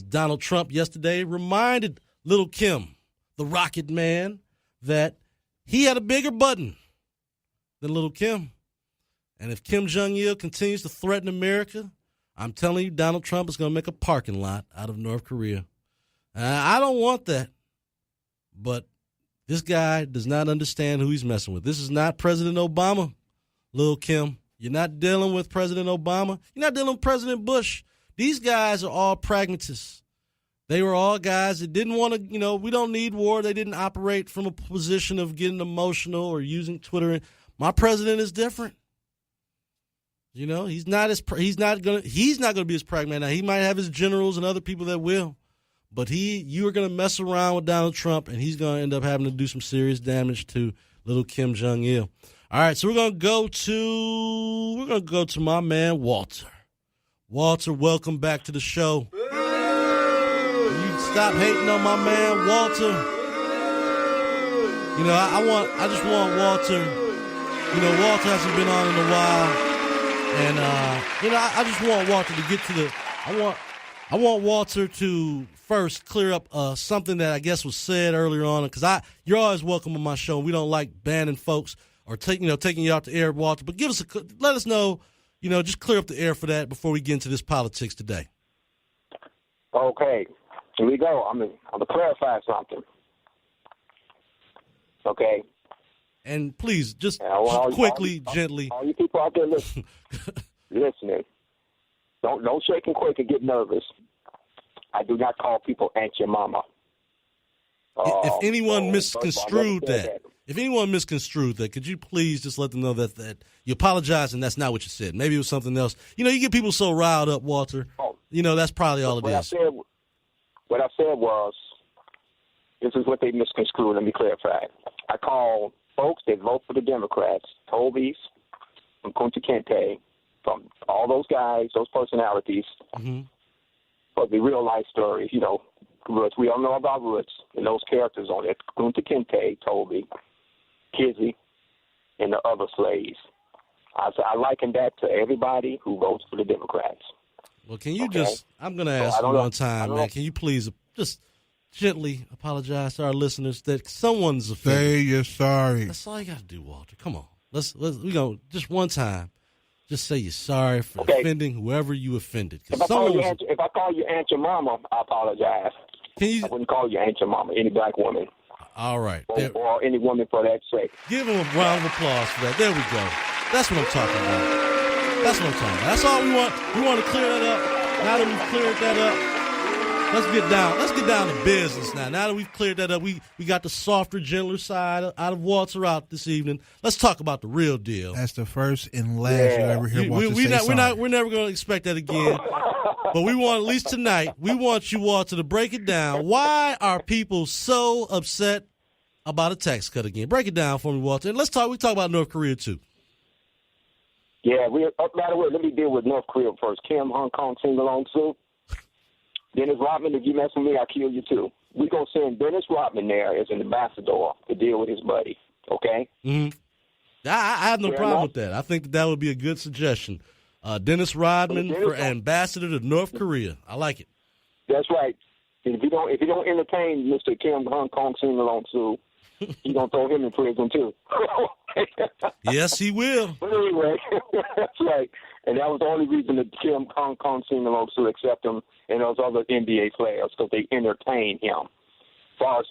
Donald Trump yesterday reminded Little Kim, the Rocket Man, that he had a bigger button than Little Kim. And if Kim Jong-il continues to threaten America, I'm telling you, Donald Trump is going to make a parking lot out of North Korea. I don't want that. But this guy does not understand who he's messing with. This is not President Obama, Lil Kim. You're not dealing with President Obama. You're not dealing with President Bush. These guys are all pragmatists. They were all guys that didn't want to, you know, we don't need war. They didn't operate from a position of getting emotional or using Twitter. My president is different. You know, he's not going to be as pragmatic. Now, he might have his generals and other people that will, but you are going to mess around with Donald Trump, and he's going to end up having to do some serious damage to little Kim Jong-il. All right, so we're going to go to my man Walter. Walter, welcome back to the show. You stop hating on my man Walter. You know, I just want Walter. You know, Walter hasn't been on in a while, and you know, I just want Walter to get to the. I want Walter to first clear up something that I guess was said earlier on, because you're always welcome on my show. We don't like banning folks or taking you out the air, Walter. But let us know, you know, just clear up the air for that before we get into this politics today. Okay, here we go. I'm gonna clarify something. Okay. And please, just quickly, gently. All you people out there listening, don't shake and quake and get nervous. I do not call people Aunt Your Mama. If anyone misconstrued that, could you please just let them know that you apologize and that's not what you said? Maybe it was something else. You know, you get people so riled up, Walter. You know, that's probably all it is. What I said was, this is what they misconstrued. Let me clarify. I call folks that vote for the Democrats, Tobys, from Kunta Kinte, from all those guys, those personalities, but the real life stories, you know, Roots. We all know about Roots and those characters on it. Kunta Kinte, Toby, Kizzy, and the other slaves. I liken that to everybody who votes for the Democrats. Well, can you I'm going to ask you one time, man. Can you please just gently apologize to our listeners that someone's offended? Say you're sorry. That's all you got to do, Walter. Come on. We go just one time. Just say you're sorry for offending whoever you offended. If I call you Aunt Your Mama, I apologize. I wouldn't call you Aunt Your Mama, any black woman. All right. Or any woman for that sake. Give him a round of applause for that. There we go. That's what I'm talking about. That's all we want. We want to clear that up. Now that we've cleared that up, let's get down to business now. Now that we've cleared that up, we got the softer, gentler side out of Walter out this evening. Let's talk about the real deal. That's the first and last you ever hear Walter say sorry. We're never going to expect that again. But we want, at least tonight, we want you, Walter, to break it down. Why are people so upset about a tax cut again? Break it down for me, Walter. And we talk about North Korea, too. Yeah, by the way, let me deal with North Korea first. Kim, Hong Kong, sing-along, Sue. Dennis Rodman, if you mess with me, I'll kill you, too. We're going to send Dennis Rodman there as an ambassador to deal with his buddy, okay? Mm-hmm. I have no problem with that. I think that would be a good suggestion. Dennis Rodman for ambassador to North Korea. I like it. That's right. And if you don't entertain Mr. Kim Hong Kong sing-along, Sue, you're going to throw him in prison, too. Yes, he will. But anyway, that's right. And that was the only reason that Kim Hong Kong sing-along to accept him and those other NBA players, because they entertain him. As far as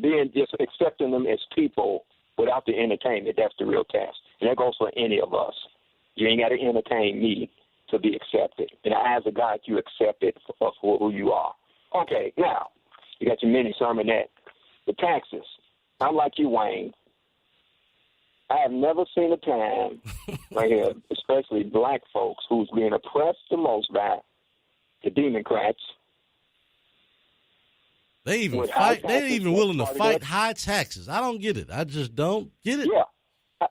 being just accepting them as people without the entertainment, that's the real test. And that goes for any of us. You ain't got to entertain me to be accepted. In the eyes of God, you accepted for who you are. Okay, now, you got your mini sermonette. The taxes. I'm like you, Wayne. I have never seen a time right here, especially black folks, who's being oppressed the most by the Democrats. They're even willing to fight high taxes. I don't get it. I just don't get it. Yeah,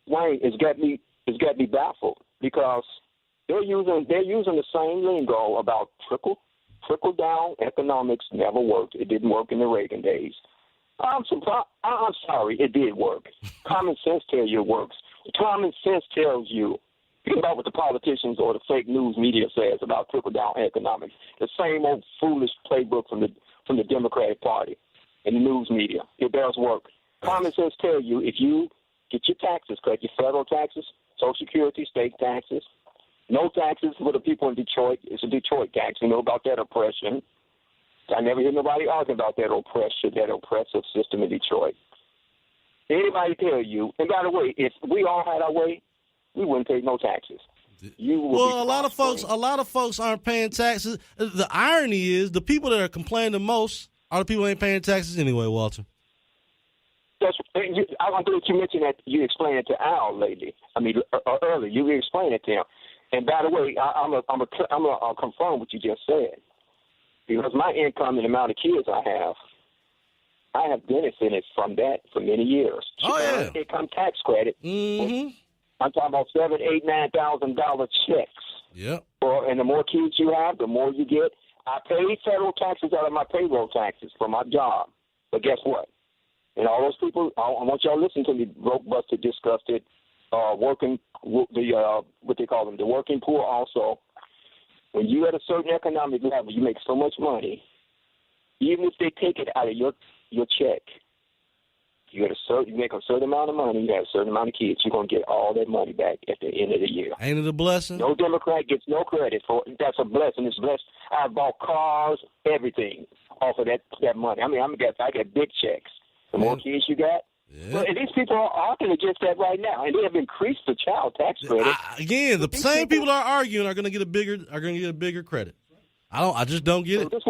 Wayne, it's got me baffled, because they're using the same lingo about trickle down economics. Never worked. It didn't work in the Reagan days. I'm sorry, it did work. Common sense tells you it works. Common sense tells you, think about what the politicians or the fake news media says about trickle-down economics. The same old foolish playbook from the Democratic Party and the news media. It does work. Common sense tells you, if you get your taxes cut, your federal taxes, Social Security, state taxes, no taxes for the people in Detroit. It's a Detroit tax. You know about that oppression. I never hear nobody argue about that oppression, that oppressive system in Detroit. Anybody tell you, and by the way, if we all had our way, we wouldn't pay no taxes. A lot of folks aren't paying taxes. The irony is the people that are complaining the most are the people who ain't paying taxes anyway, Walter. I'm glad you mentioned that. You explained it to Al lately. Earlier. You explained it to him. And by the way, I'm gonna confirm what you just said. Because my income and the amount of kids I have benefited from that for many years. Income tax credit. Mm-hmm. I'm talking about $7,000, $8,000, $9,000 checks. Yep. And the more kids you have, the more you get. I pay federal taxes out of my payroll taxes for my job. But guess what? And all those people, I want y'all to listen to me, broke, busted, disgusted, what they call them, the working poor also. When you at a certain economic level, you make so much money, even if they take it out of your check, you make a certain amount of money, you have a certain amount of kids, you're going to get all that money back at the end of the year. Ain't it a blessing? No Democrat gets no credit for it. That's a blessing. It's blessed. I bought cars, everything off of that money. I mean, I get big checks. The more kids you got. Yeah. Well, and these people are arguing against that right now, and they have increased the child tax credit. Again, the same people that are arguing are going to get a bigger credit. I just don't get it. This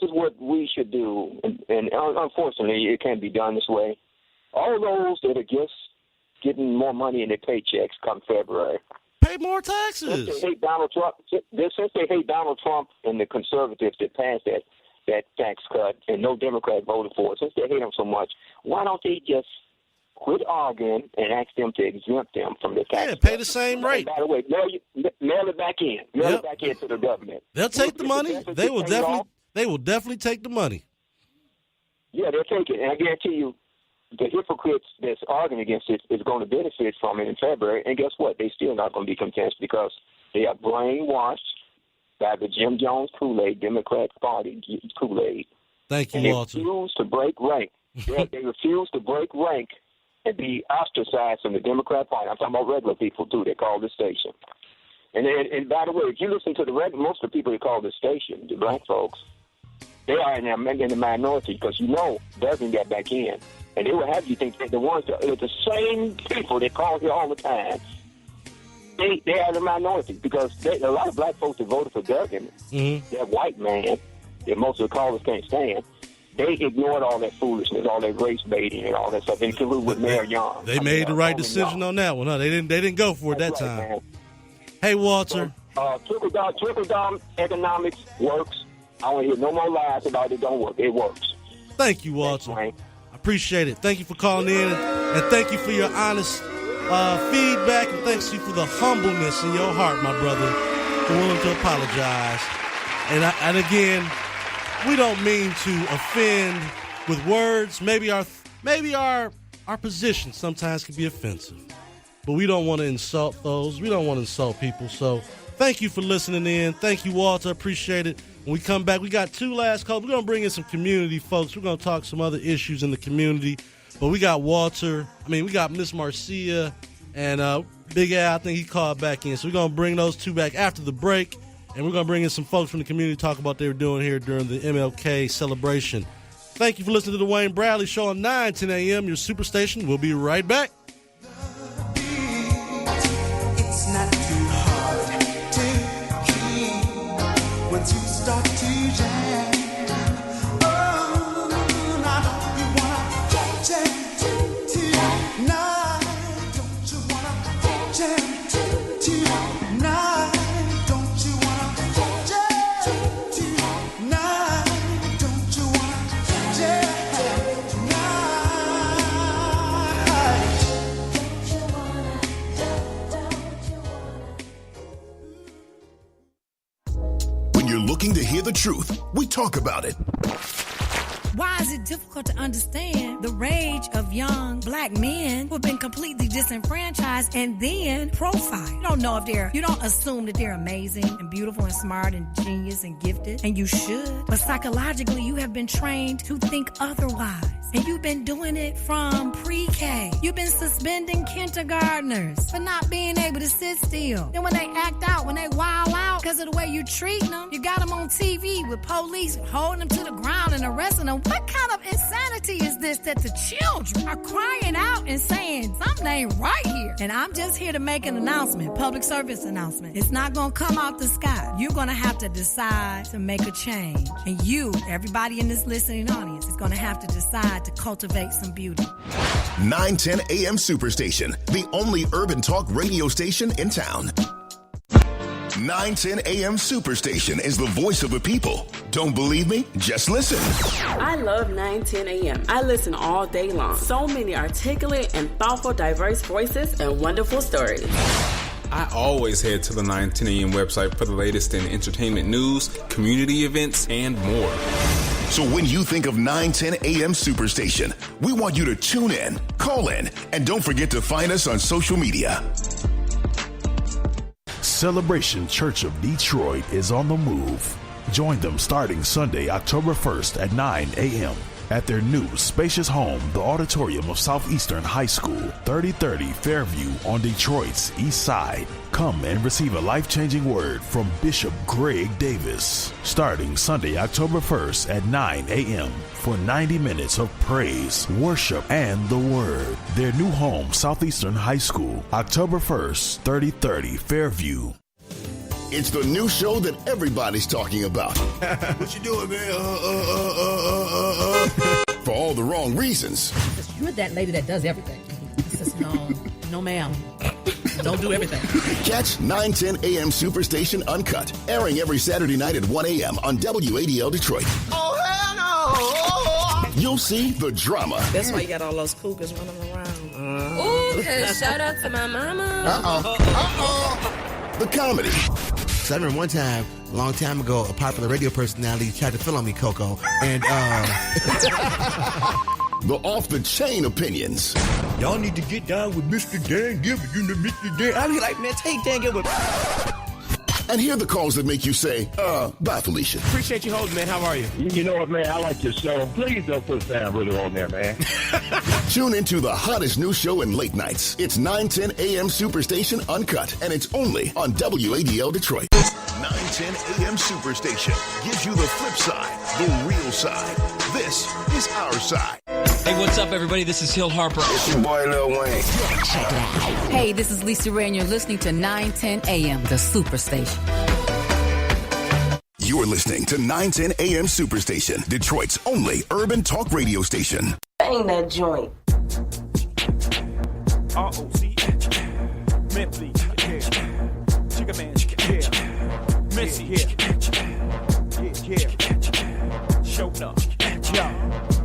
is what we should do, and unfortunately, it can't be done this way. All those that are just getting more money in their paychecks come February, pay more taxes. Since they hate Donald Trump and the conservatives that passed that tax cut, and no Democrat voted for it, since they hate them so much, why don't they just quit arguing and ask them to exempt them from the tax cut? Pay the same rate. By the way, mail it back in. Mail it back in to the government. They'll take the money. They will definitely take the money. Yeah, they'll take it. And I guarantee you, the hypocrites that's arguing against it is going to benefit from it in February. And guess what? They still not going to be content because they are brainwashed by the Jim Jones Kool-Aid, Democrat Party Kool-Aid. Thank you, and Walter. They refuse to break rank. They refuse to break rank and be ostracized from the Democrat Party. I'm talking about regular people, too. They call this station. And by the way, if you listen to most of the people that call this station, the black folks, they are in the minority because Duggan got back in. And they will have you think that the same people that call here all the time, they are the minority because a lot of black folks that voted for Duggan, that white man that most of the callers can't stand, they ignored all that foolishness, all that race baiting and all that stuff, including with Mayor Young. They made the right decision on that one, huh? They didn't go for it that time. Man. Hey, Walter. Trickle down economics works. I don't hear no more lies about it. Don't work. It works. Thank you, Walter. I appreciate it. Thank you for calling in, and thank you for your honest feedback, and thanks you for the humbleness in your heart, my brother, for willing to apologize. And again, we don't mean to offend with words. Maybe our position sometimes can be offensive, but we don't want to insult those. We don't want to insult people. So thank you for listening in. Thank you, Walter. Appreciate it. When we come back, we got two last calls. We're going to bring in some community folks. We're going to talk some other issues in the community. But we got we got Miss Marcia and Big Al. I think he called back in. So we're going to bring those two back after the break. And we're going to bring in some folks from the community to talk about what they were doing here during the MLK celebration. Thank you for listening to the Wayne Bradley Show on 9:10 a.m., your superstation. We'll be right back. It's not too hard to keep once you start to jam. Oh, now don't you wanna jam tonight? Don't you wanna jam tonight? Don't you wanna jam tonight? Don't you wanna jam tonight? When you're looking to hear the truth, we talk about it. Why is it difficult to understand the rage of young black men who have been completely disenfranchised and then profiled? You don't assume that they're amazing and beautiful and smart and genius and gifted, and you should. But psychologically, you have been trained to think otherwise. And you've been doing it from pre-K. You've been suspending kindergartners for not being able to sit still. Then when they act out, when they wild out because of the way you're treating them, you got them on TV with police holding them to the ground and arresting them. What kind of insanity is this that the children are crying out and saying something ain't right here? And I'm just here to make an announcement, public service announcement. It's not going to come out the sky. You're going to have to decide to make a change. And you, everybody in this listening audience, is going to have to decide to cultivate some beauty. 910 AM Superstation, the only urban talk radio station in town. 910 AM Superstation is the voice of the people. Don't believe me? Just listen. I love 910 AM. I listen all day long. So many articulate and thoughtful, diverse voices and wonderful stories. I always head to the 910 AM website for the latest in entertainment news, community events, and more. So when you think of 910 AM Superstation, we want you to tune in, call in, and don't forget to find us on social media. Celebration Church of Detroit is on the move. Join them starting Sunday, October 1st at 9 a.m. at their new spacious home, the Auditorium of Southeastern High School, 3030 Fairview on Detroit's East Side. Come and receive a life-changing word from Bishop Greg Davis. Starting Sunday, October 1st at 9 a.m. for 90 minutes of praise, worship, and the word. Their new home, Southeastern High School, October 1st, 3030 Fairview. It's the new show that everybody's talking about. What you doing, man? For all the wrong reasons. You're that lady that does everything. Says, no, ma'am. Don't do everything. Catch 910 AM Superstation Uncut, airing every Saturday night at 1 a.m. on WADL Detroit. Oh, hell no! You'll see the drama. That's why you got all those cougars running around. Ooh, shout out to my mama. The comedy. So I remember one time, a long time ago, a popular radio personality tried to fill on me, Coco. And, the off-the-chain opinions. Y'all need to get down with Mr. Dan Gilbert. You know Mr. Dan. I'll be like, man, take Dan Gilbert. And hear the calls that make you say, bye, Felicia. Appreciate you holding, man. How are you? You know what, man? I like your show. Please don't put Sam Riddle on there, man. Tune into the hottest new show in late nights. It's 910 AM Superstation Uncut, and it's only on WADL Detroit. 910 AM Superstation gives you the flip side, the real side. This is our side. Hey, what's up, everybody? This is Hill Harper. It's your boy, Lil Wayne. Check it out. Hey, this is Lisa Ray, and you're listening to 910 AM, the Superstation. You're listening to 910 AM Superstation, Detroit's only urban talk radio station. Bang that joint. Mentally, yeah. Chicken man, yeah. Missy, yeah. Showed up, yo.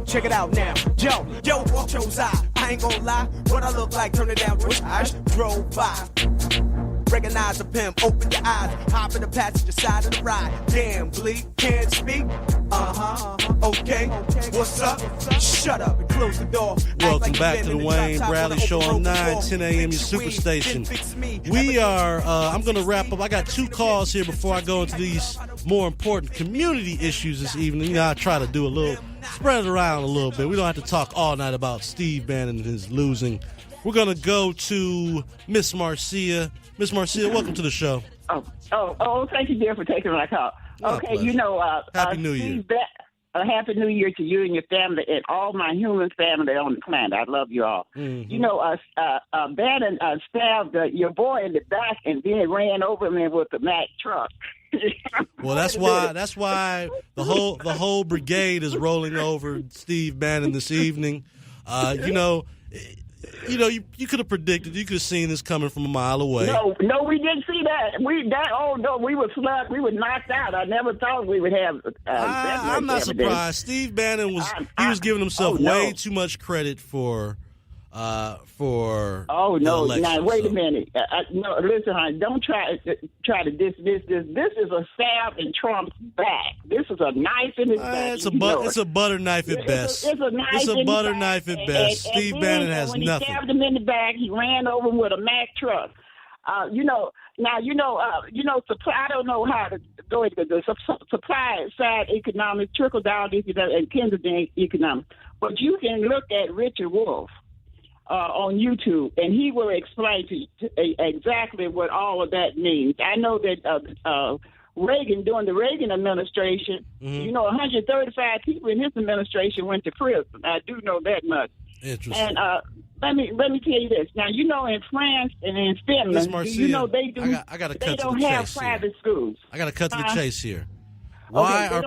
Check it out now, yo, walk yours out. I ain't gonna lie, what I look like, turn it down, I drove by. Recognize a pimp, open your eyes, hop in the passenger side of the ride. Damn, bleak, can't speak. Okay, what's up? Shut up and close the door. Welcome back to the Wayne Bradley Show on 910 AM Superstation. We are, I'm going to wrap up. I got two calls here before I go into these more important community issues this evening. You know, I try to do a little, spread it around a little bit. We don't have to talk all night about Steve Bannon and his losing. We're going to go to Miss Marcia. Miss Marcia, welcome to the show. Oh, thank you, dear, for taking my call. Okay, you know, Happy New Year. Happy New Year to you and your family and all my human family on the planet. I love you all. Mm-hmm. You know, Bannon stabbed your boy in the back and then ran over him with the Mack truck. Well, that's why the whole brigade is rolling over Steve Bannon this evening. You could have predicted. You could have seen this coming from a mile away. No, we didn't see that. We were slugged. We were knocked out. I never thought we would have. I'm not surprised. Steve Bannon was giving himself way too much credit for. Oh no! Now wait a minute. No, listen, honey. Don't try to dismiss this. This is a stab in Trump's back. This is a knife in his back. It's a butter knife at best. It's a butter knife at best. Steve Bannon has when nothing. He stabbed him in the back. He ran over him with a Mack truck. I don't know how to go into the supply side economics, trickle down economics, and Keynesian economics. But you can look at Richard Wolff on YouTube, and he will explain to you exactly what all of that means. I know that Reagan, during the Reagan administration, 135 people in his administration went to prison. I do know that much. Interesting. And let me tell you this. Now, in France and in Finland, Marcia, they do. I got to they cut don't to the have chase private here. schools. I got to cut to the chase here. Why are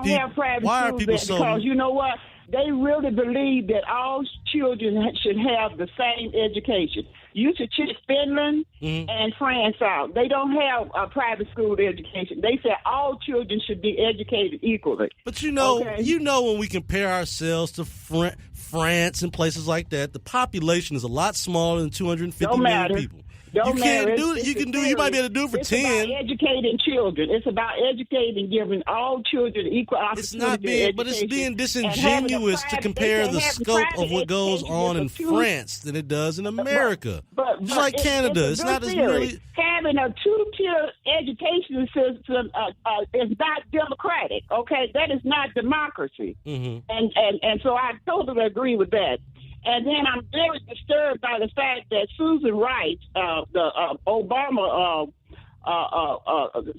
people so? Because you know what? They really believe that all children should have the same education. You should check Finland and France out. They don't have a private school education. They say all children should be educated equally. But when we compare ourselves to France and places like that, the population is a lot smaller than 250 million people. Don't You can't marry. do it. You can do. You might be able to do it for 10. It's about educating children. It's about educating, giving all children equal opportunity. It's not being, but it's being disingenuous to compare the scope of what goes on in France than it does in America. Just like Canada, it's not as really. Having a two-tier education system is not democratic. Okay, that is not democracy. Mm-hmm. And so I totally agree with that. And then I'm very disturbed by the fact that Susan Rice, the Obama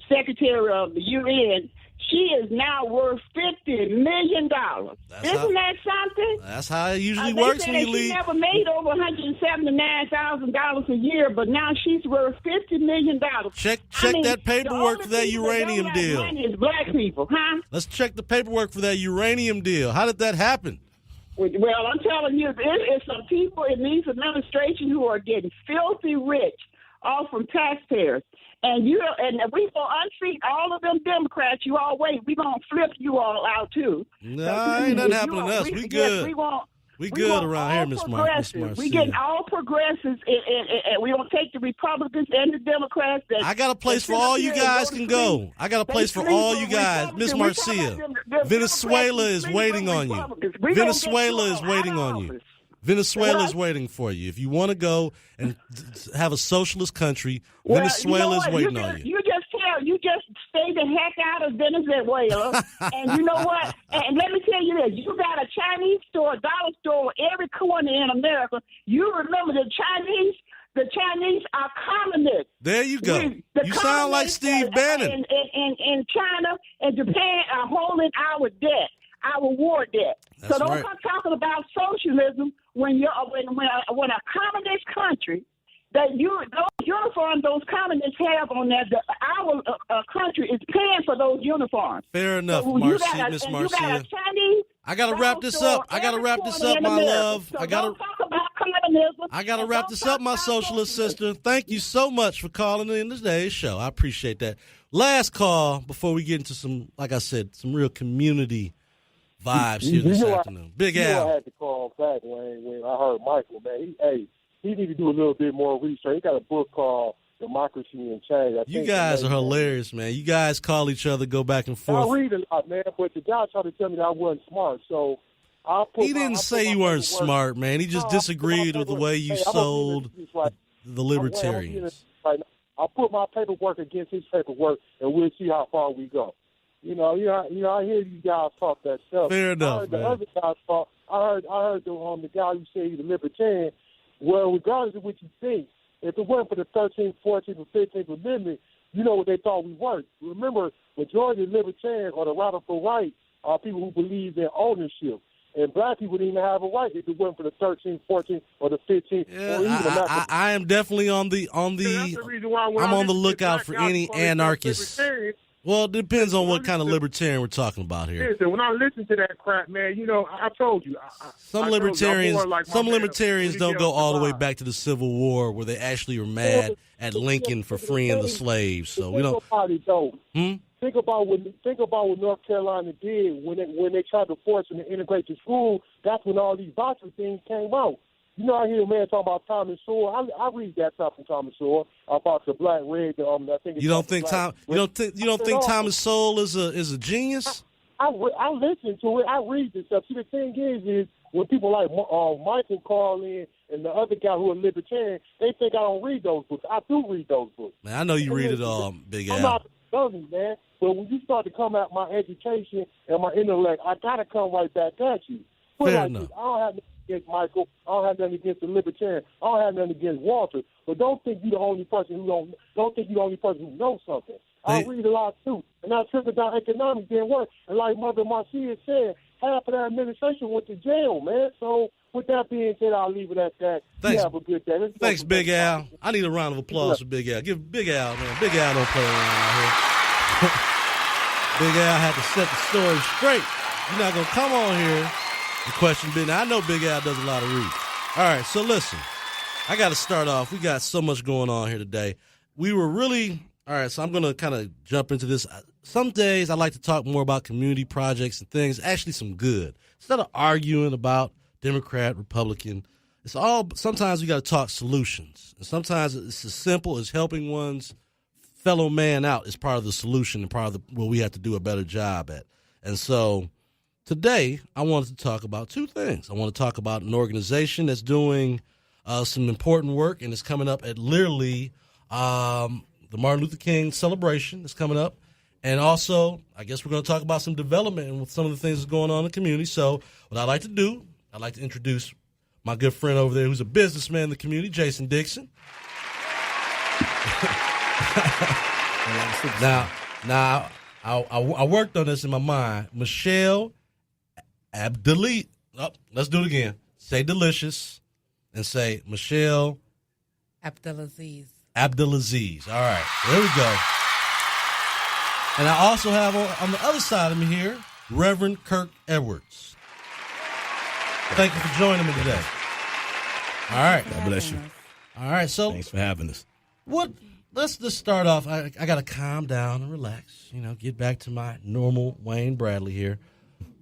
Secretary of the UN, she is now worth $50 million. Isn't that something? That's how it usually works when you leave. She never made over $179,000 a year, but now she's worth $50 million. Check that paperwork for that uranium deal. Money is black people, huh? Let's check the paperwork for that uranium deal. How did that happen? Well, I'm telling you, there's some people in these administrations who are getting filthy rich all from taxpayers. And we going to unseat all of them Democrats. You all wait. We going to flip you all out, too. No, ain't nothing happening to us. We good. We good around here, Miss Marcia. We getting all progressives, and we don't take the Republicans and the Democrats. I got a place for all you guys can go. I got a place for all you guys. Miss Marcia, Venezuela is waiting on you. Venezuela is waiting on you. Venezuela is waiting for you. If you want to go and have a socialist country, Venezuela is waiting on you. You just stay the heck out of Venezuela. And you know what? And let me tell you this. You got a Chinese store, a dollar store, every corner in America. You remember the Chinese are communists. There you go. You sound like Steve Bannon. In China and Japan are holding our debt, our war debt. That's so don't right. come talking about socialism when a communist country that those uniforms those communists have on there, our country is paying for those uniforms. Fair enough, so Miss Marcia. I gotta wrap this up. My love. I gotta wrap this up, my socialist sister. Thank you so much for calling in today's show. I appreciate that. Last call before we get into some, like I said, some real community vibes here this afternoon. Big Al. I had to call back when I heard Michael, man. He need to do a little bit more research. He got a book called Democracy and Change. You guys are hilarious, man. You guys call each other, go back and forth. I read a lot, man, but the guy tried to tell me that I wasn't smart, so he didn't say you weren't smart, man. He just disagreed with the way you sold the libertarians. I'll put my paperwork against his paperwork, and we'll see how far we go. I hear you guys talk that stuff. Fair enough, I heard the other guys talk. I heard the guy who said he's a libertarian. Well, regardless of what you think, if it wasn't for the 13th, 14th, or 15th Amendment, you know what they thought we weren't. Remember, majority of libertarians or the radical right are people who believe in ownership. And black people didn't even have a right if it wasn't for the 13th, 14th, or the 15th. Yeah, I am definitely on the I'm on the lookout for any anarchists. Well, it depends on what kind of libertarian we're talking about here. Listen, when I listen to that crap, man, I told you. Some libertarians don't go all the way back to the Civil War where they actually were mad at Lincoln for freeing the slaves. So we don't. Think about what North Carolina did when they tried to force them to integrate the school. That's when all these voucher things came out. I hear a man talking about Thomas Sowell. I read that stuff from Thomas Sowell about the black red. I think you don't think Thomas Sowell is a genius? I listen to it. I read this stuff. See, the thing is when people like Michael call in and the other guy who are libertarian, they think I don't read those books. I do read those books. Man, I know you read it all, Big Al. I'm not dummy, man. But when you start to come at my education and my intellect, I gotta come right back at you. Fair enough. I don't have nothing against Michael. I don't have nothing against the libertarian. I don't have nothing against Walter. But don't think you're the only person who don't think you're the only person who knows something. I read a lot too, and that trickle down economics didn't work. And like Mother Marcia said, half of that administration went to jail, man. So with that being said, I'll leave it at that. Thanks. You have a good day. Thanks, Big Al. I need a round of applause for Big Al. Give Big Al, man. Big Al don't play around out here. Big Al had to set the story straight. You're not going to come on here and question Big Al. I know Big Al does a lot of reading. All right, so listen. I got to start off. We got so much going on here today. We were really... All right, so I'm going to kind of jump into this. Some days I like to talk more about community projects and things, actually some good. Instead of arguing about Democrat, Republican, sometimes we got to talk solutions. And sometimes it's as simple as helping one's fellow man out is part of the solution and part of what we have to do a better job at. And so today I wanted to talk about two things. I want to talk about an organization that's doing some important work, and it's coming up at literally the Martin Luther King celebration is coming up. And also, I guess we're going to talk about some development and with some of the things that's going on in the community. So what I'd like to do, I'd like to introduce my good friend over there who's a businessman in the community, Jason Dixon. Now, I worked on this in my mind. Michelle Abdelaziz. Oh, let's do it again. Say delicious and say Michelle Abdelaziz. Abdelaziz. All right, there we go. And I also have on the other side of me here, Reverend Kirk Edwards. Thank you for joining me today. All right. God bless you. All right, so thanks for having us. Let's just start off. I got to calm down and relax, get back to my normal Wayne Bradley here.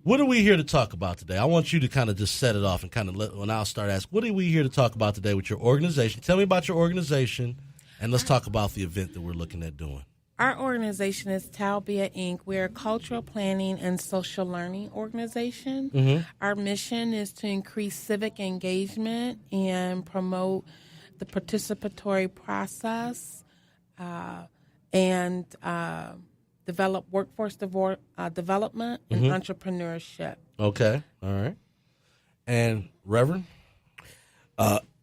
What are we here to talk about today? I want you to kind of just set it off and kind of when I'll start asking, what are we here to talk about today with your organization? Tell me about your organization, and let's talk about the event that we're looking at doing. Our organization is Talbia Inc. We're a cultural planning and social learning organization. Mm-hmm. Our mission is to increase civic engagement and promote the participatory process and develop workforce development and entrepreneurship. Okay, all right. And Reverend?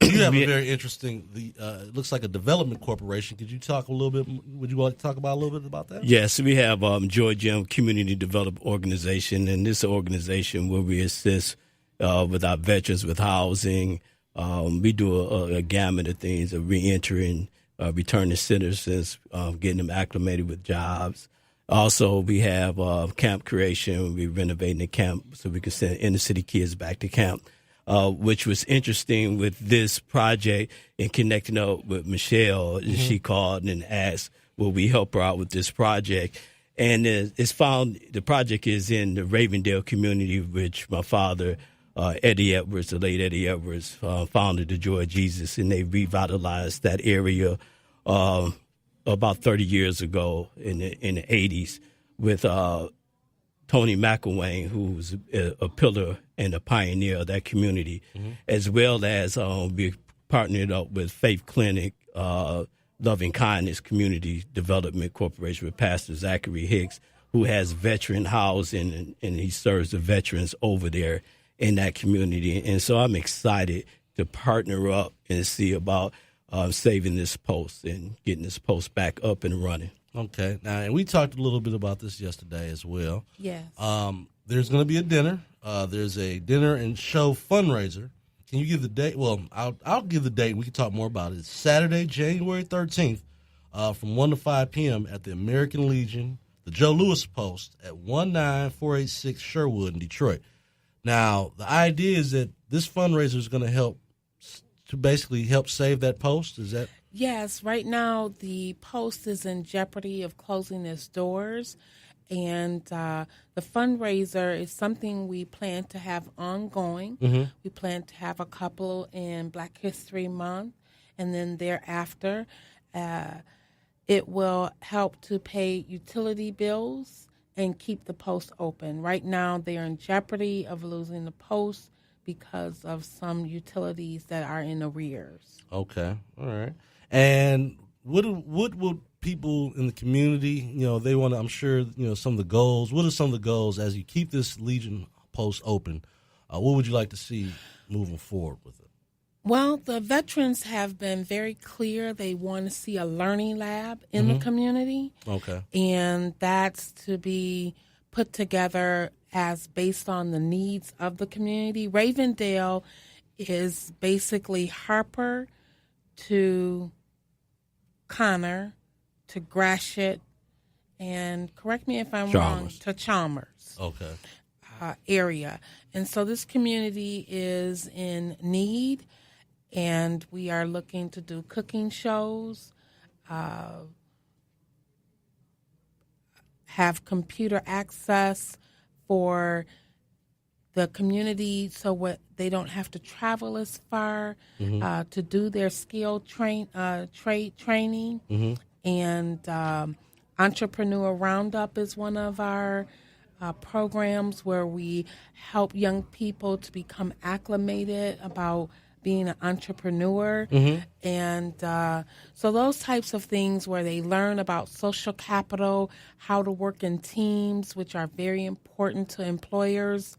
You have a very interesting, it looks like a development corporation. Could you talk a little bit, would you like to talk about a little bit about that? Yes, we have Georgia Community Development Organization, and this is an organization where we assist with our veterans with housing. We do a gamut of things, of reentering, returning citizens, getting them acclimated with jobs. Also, we have camp creation. We're renovating the camp so we can send inner city kids back to camp. Which was interesting with this project and connecting up with Michelle. Mm-hmm. She called and asked, will we help her out with this project? And it's found the project is in the Ravendale community, which my father, Eddie Edwards, the late Eddie Edwards, founded the Joy of Jesus, and they revitalized that area about 30 years ago in the 80s with Tony McElwain, who was a pillar and a pioneer of that community, as well as we partnered up with Faith Clinic, Loving Kindness Community Development Corporation with Pastor Zachary Hicks, who has veteran housing, and he serves the veterans over there in that community. And so I'm excited to partner up and see about saving this post and getting this post back up and running. Okay. Now, and we talked a little bit about this yesterday as well. Yes. There's going to be a dinner. There's a dinner and show fundraiser. Can you give the date? Well, I'll give the date. We can talk more about it. It's Saturday, January 13th, from 1 to 5 p.m. at the American Legion, the Joe Louis Post at 19486 Sherwood in Detroit. Now, the idea is that this fundraiser is going to help save that post. Is that? Yes, right now the post is in jeopardy of closing its doors, and the fundraiser is something we plan to have ongoing. Mm-hmm. We plan to have a couple in Black History Month, and then thereafter it will help to pay utility bills and keep the post open. Right now they are in jeopardy of losing the post because of some utilities that are in arrears. Okay, all right. And what will people in the community, they want to, I'm sure, some of the goals. What are some of the goals as you keep this Legion post open? What would you like to see moving forward with it? Well, the veterans have been very clear. They want to see a learning lab in the community. Okay. And that's to be put together as based on the needs of the community. Ravendale is basically Harper to Connor to Gratiot, and correct me if I'm wrong, to Chalmers. Okay. Area. And so this community is in need, and we are looking to do cooking shows, have computer access for the community so what they don't have to travel as far to do their skill trade training. And Entrepreneur Roundup is one of our programs where we help young people to become acclimated about being an entrepreneur. And so those types of things where they learn about social capital, how to work in teams, which are very important to employers.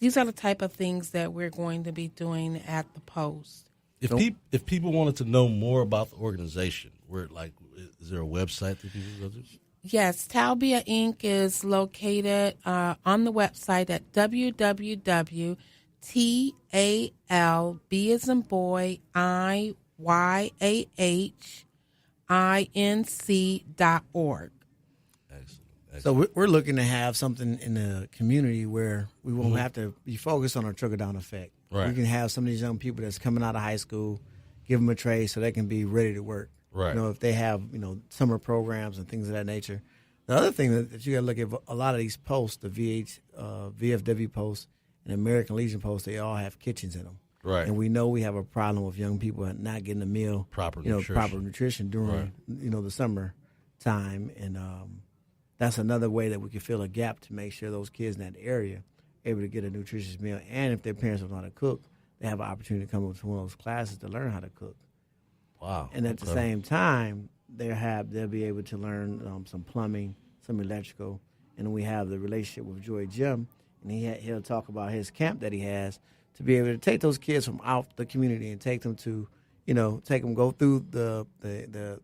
These are the type of things that we're going to be doing at the Post. If people wanted to know more about the organization, is there a website that people go to? Yes, Talbia Inc. is located on the website at www.talb as in boy, IYAHINC.org. So we're looking to have something in the community where we won't have to be focused on a trickle-down effect. Right. We can have some of these young people that's coming out of high school, give them a trade so they can be ready to work. Right. If they have, summer programs and things of that nature. The other thing that you got to look at, a lot of these posts, the VFW posts and American Legion posts, they all have kitchens in them. Right. And we know we have a problem with young people not getting a meal, proper nutrition during, the summer time. And that's another way that we can fill a gap to make sure those kids in that area are able to get a nutritious meal. And if their parents don't know how to cook, they have an opportunity to come to one of those classes to learn how to cook. Wow. And at the same time, they'll be able to learn some plumbing, some electrical, and we have the relationship with Joy Jim, and he'll talk about his camp that he has to be able to take those kids from out the community and take them to, go through the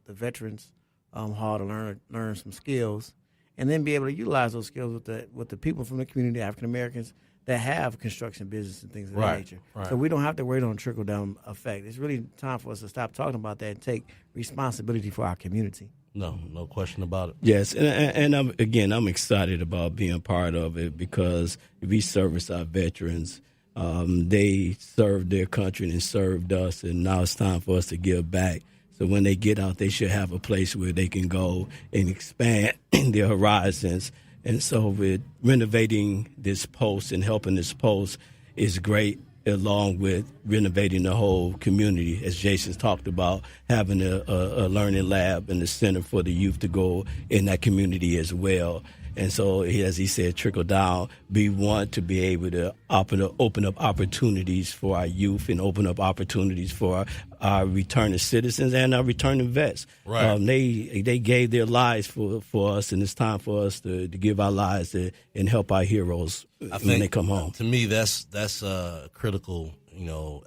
veterans hall to learn some skills, and then be able to utilize those skills with the people from the community, African Americans, that have construction business and things of that nature. Right. So we don't have to wait on trickle-down effect. It's really time for us to stop talking about that and take responsibility for our community. No question about it. Yes, and I'm excited about being part of it because we service our veterans. They served their country and served us, and now it's time for us to give back. So when they get out, they should have a place where they can go and expand their horizons. And so with renovating this post and helping this post is great, along with renovating the whole community, as Jason's talked about, having a learning lab and a center for the youth to go in that community as well. And so, as he said, trickle down, we want to be able to open up opportunities for our youth and open up opportunities for our returning citizens and our returning vets. Right. They gave their lives for us, and it's time for us to give our lives and help our heroes when they come home. To me, that's a critical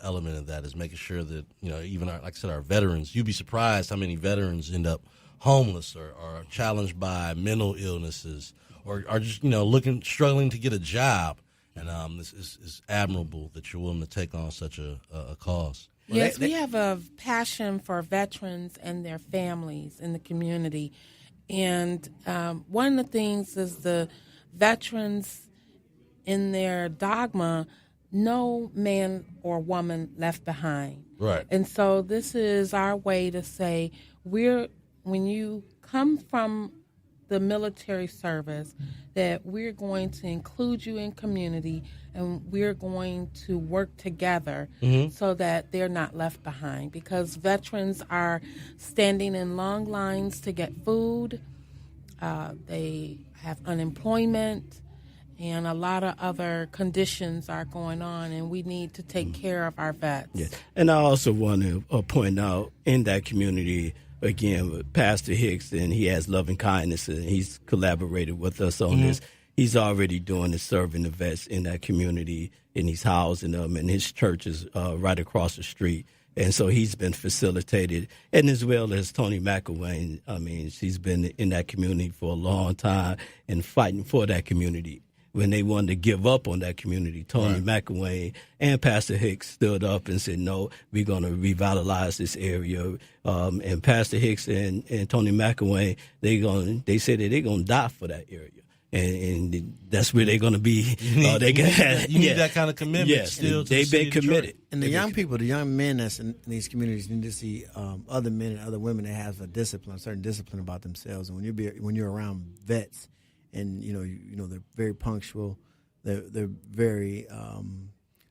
element of that is making sure that even like I said, our veterans. You'd be surprised how many veterans end up homeless or challenged by mental illnesses or are just struggling to get a job, and this is admirable that you're willing to take on such a cause. Yes, we have a passion for veterans and their families in the community, and one of the things is the veterans in their dogma, no man or woman left behind. Right. And so this is our way to say when you come from the military service, that we're going to include you in community and we're going to work together so that they're not left behind, because veterans are standing in long lines to get food. They have unemployment and a lot of other conditions are going on, and we need to take care of our vets. Yes. And I also want to point out in that community, again, with Pastor Hicks, and he has loving kindness, and he's collaborated with us on this. He's already doing the serving the vets in that community, and he's housing them, and his church is right across the street. And so he's been facilitated, and as well as Tony McElwain. I mean, she's been in that community for a long time and fighting for that community. When they wanted to give up on that community, Tony McElwain and Pastor Hicks stood up and said, no, we're going to revitalize this area. And Pastor Hicks and Tony McElwain, they said that they're going to die for that area. And that's where they're going to be. You need that kind of commitment. Yes, still to they've been committed. And the young people, the young men that's in these communities need to see other men and other women that have a certain discipline about themselves. And when you're around vets, and they're very punctual, they're very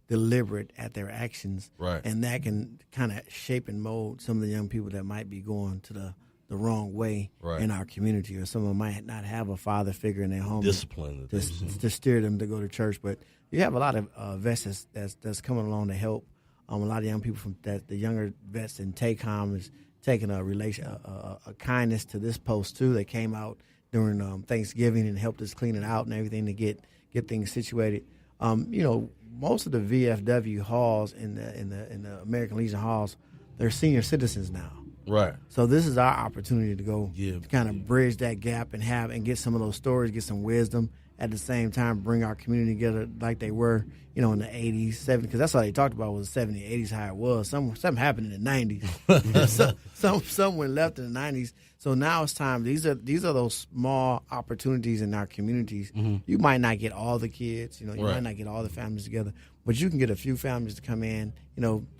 deliberate at their actions, right? And that can kind of shape and mold some of the young people that might be going to the wrong way in our community, or some of them might not have a father figure in their home, discipline to steer them to go to church. But you have a lot of vets that's coming along to help. A lot of young people from the younger vets in TACOM is taking a kindness to this post too. They came out during Thanksgiving and helped us clean it out and everything to get things situated. Most of the VFW halls in the American Legion halls, they're senior citizens now. Right. So this is our opportunity to go to kind of bridge that gap and get some of those stories, get some wisdom. At the same time, bring our community together like they were, in the 80s, 70s, because that's all they talked about was the 70s, 80s, how it was. Something happened in the 90s. some went left in the 90s. So now it's time. These are those small opportunities in our communities. Mm-hmm. You might not get all the kids, you might not get all the families together, but you can get a few families to come in.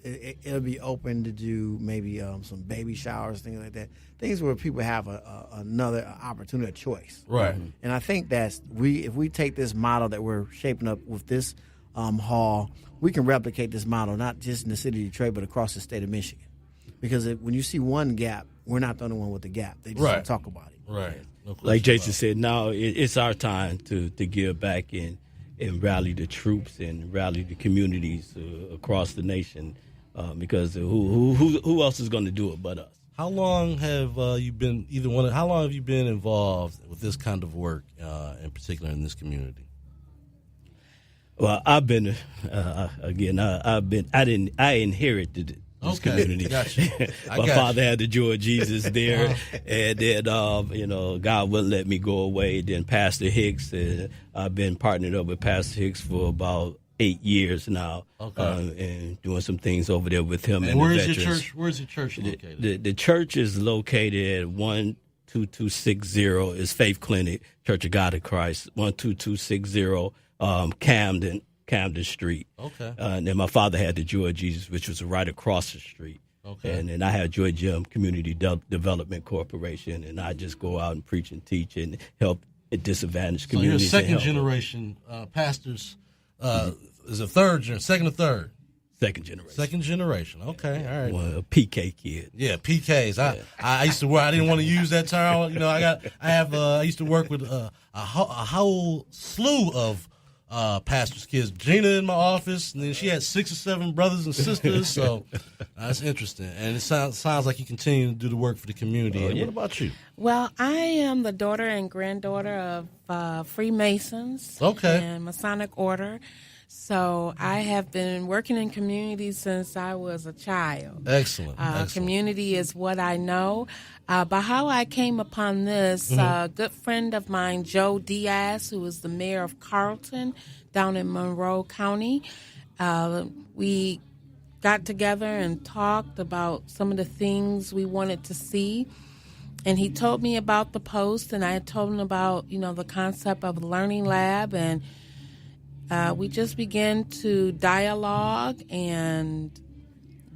It'll be open to do maybe some baby showers, things like that. Things where people have another opportunity, a choice. Right. And I think if we take this model that we're shaping up with this hall, we can replicate this model not just in the city of Detroit, but across the state of Michigan. Because when you see one gap, we're not the only one with the gap. They just don't talk about it. Right. No like Jason said, now it's our time to give back and rally the troops and rally the communities across the nation, because who else is going to do it but us? How long have you been How long have you been involved with this kind of work, in particular in this community? Well, I've been I inherited this community. Gotcha. My father had the Joy of Jesus there, and then God wouldn't let me go away. Then Pastor Hicks, I've been partnered up with Pastor Hicks for about 8 years now, and doing some things over there with him. And where's your church? Where's your church located? The church is located at 12260 is Faith Clinic, Church of God in Christ, 12260 Camden Street. Okay. And then my father had the Joy of Jesus, which was right across the street. Okay. And then I had Joy Gym Community Development Corporation, and I just go out and preach and teach and help disadvantaged communities. So you're second generation pastors. Is it second or third? Second generation. Second generation. Okay, all right. Well, a PK kid. Yeah, PKs. I used to work. I didn't want to use that term. I used to work with a whole slew of pastor's kids. Gina in my office, and then she had 6 or 7 brothers and sisters. So that's interesting, and it sounds like you continue to do the work for the community. Yeah. What about you? Well, I am the daughter and granddaughter of Freemasons. Okay. And Masonic Order. So I have been working in community since I was a child. Excellent. Community is what I know. But how I came upon this, a good friend of mine, Joe Diaz, who is the mayor of Carlton down in Monroe County, we got together and talked about some of the things we wanted to see. And he told me about the post, and I told him about, the concept of a learning lab, and we just began to dialogue and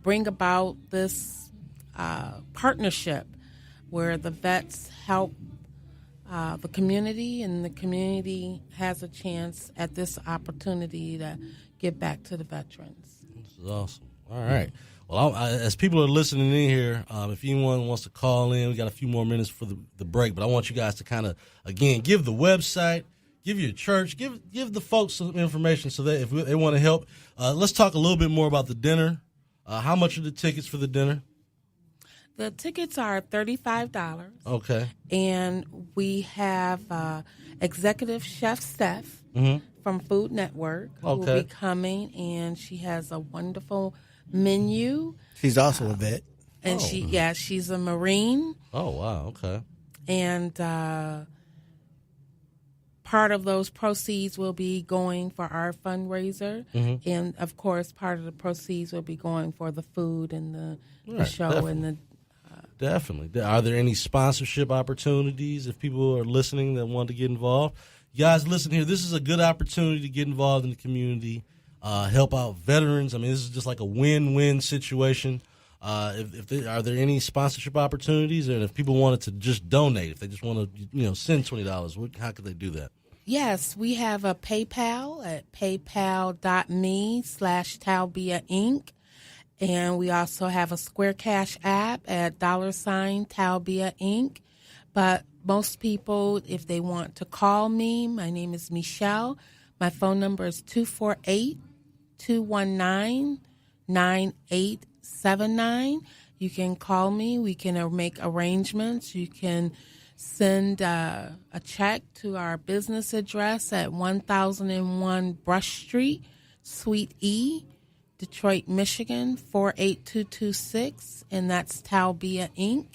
bring about this partnership where the vets help the community, and the community has a chance at this opportunity to give back to the veterans. This is awesome. All right. Well, as people are listening in here, if anyone wants to call in, we got a few more minutes for the break, but I want you guys to kind of, again, give the website, give your church, give the folks some information so that if they want to help. Let's talk a little bit more about the dinner. How much are the tickets for the dinner? The tickets are $35. Okay. And we have executive chef Steph from Food Network who will be coming, and she has a wonderful menu. She's also a vet. And she's a Marine. Oh, wow. Okay. And part of those proceeds will be going for our fundraiser. And, of course, part of the proceeds will be going for the food and the show. Definitely. And the Definitely. Are there any sponsorship opportunities if people are listening that want to get involved? You guys, listen here. This is a good opportunity to get involved in the community, help out veterans. I mean, this is just like a win-win situation. Are there any sponsorship opportunities? And if people wanted to just donate, if they just want to, send $20, how could they do that? Yes, we have a PayPal at paypal.me/Talbia Inc. And we also have a Square Cash app at $Talbia Inc. But most people, if they want to call me, my name is Michelle. My phone number is 248-219-9879. You can call me. We can make arrangements. You can send a check to our business address at 1001 Brush Street, Suite E, Detroit, Michigan, 48226, and that's Talbia Inc.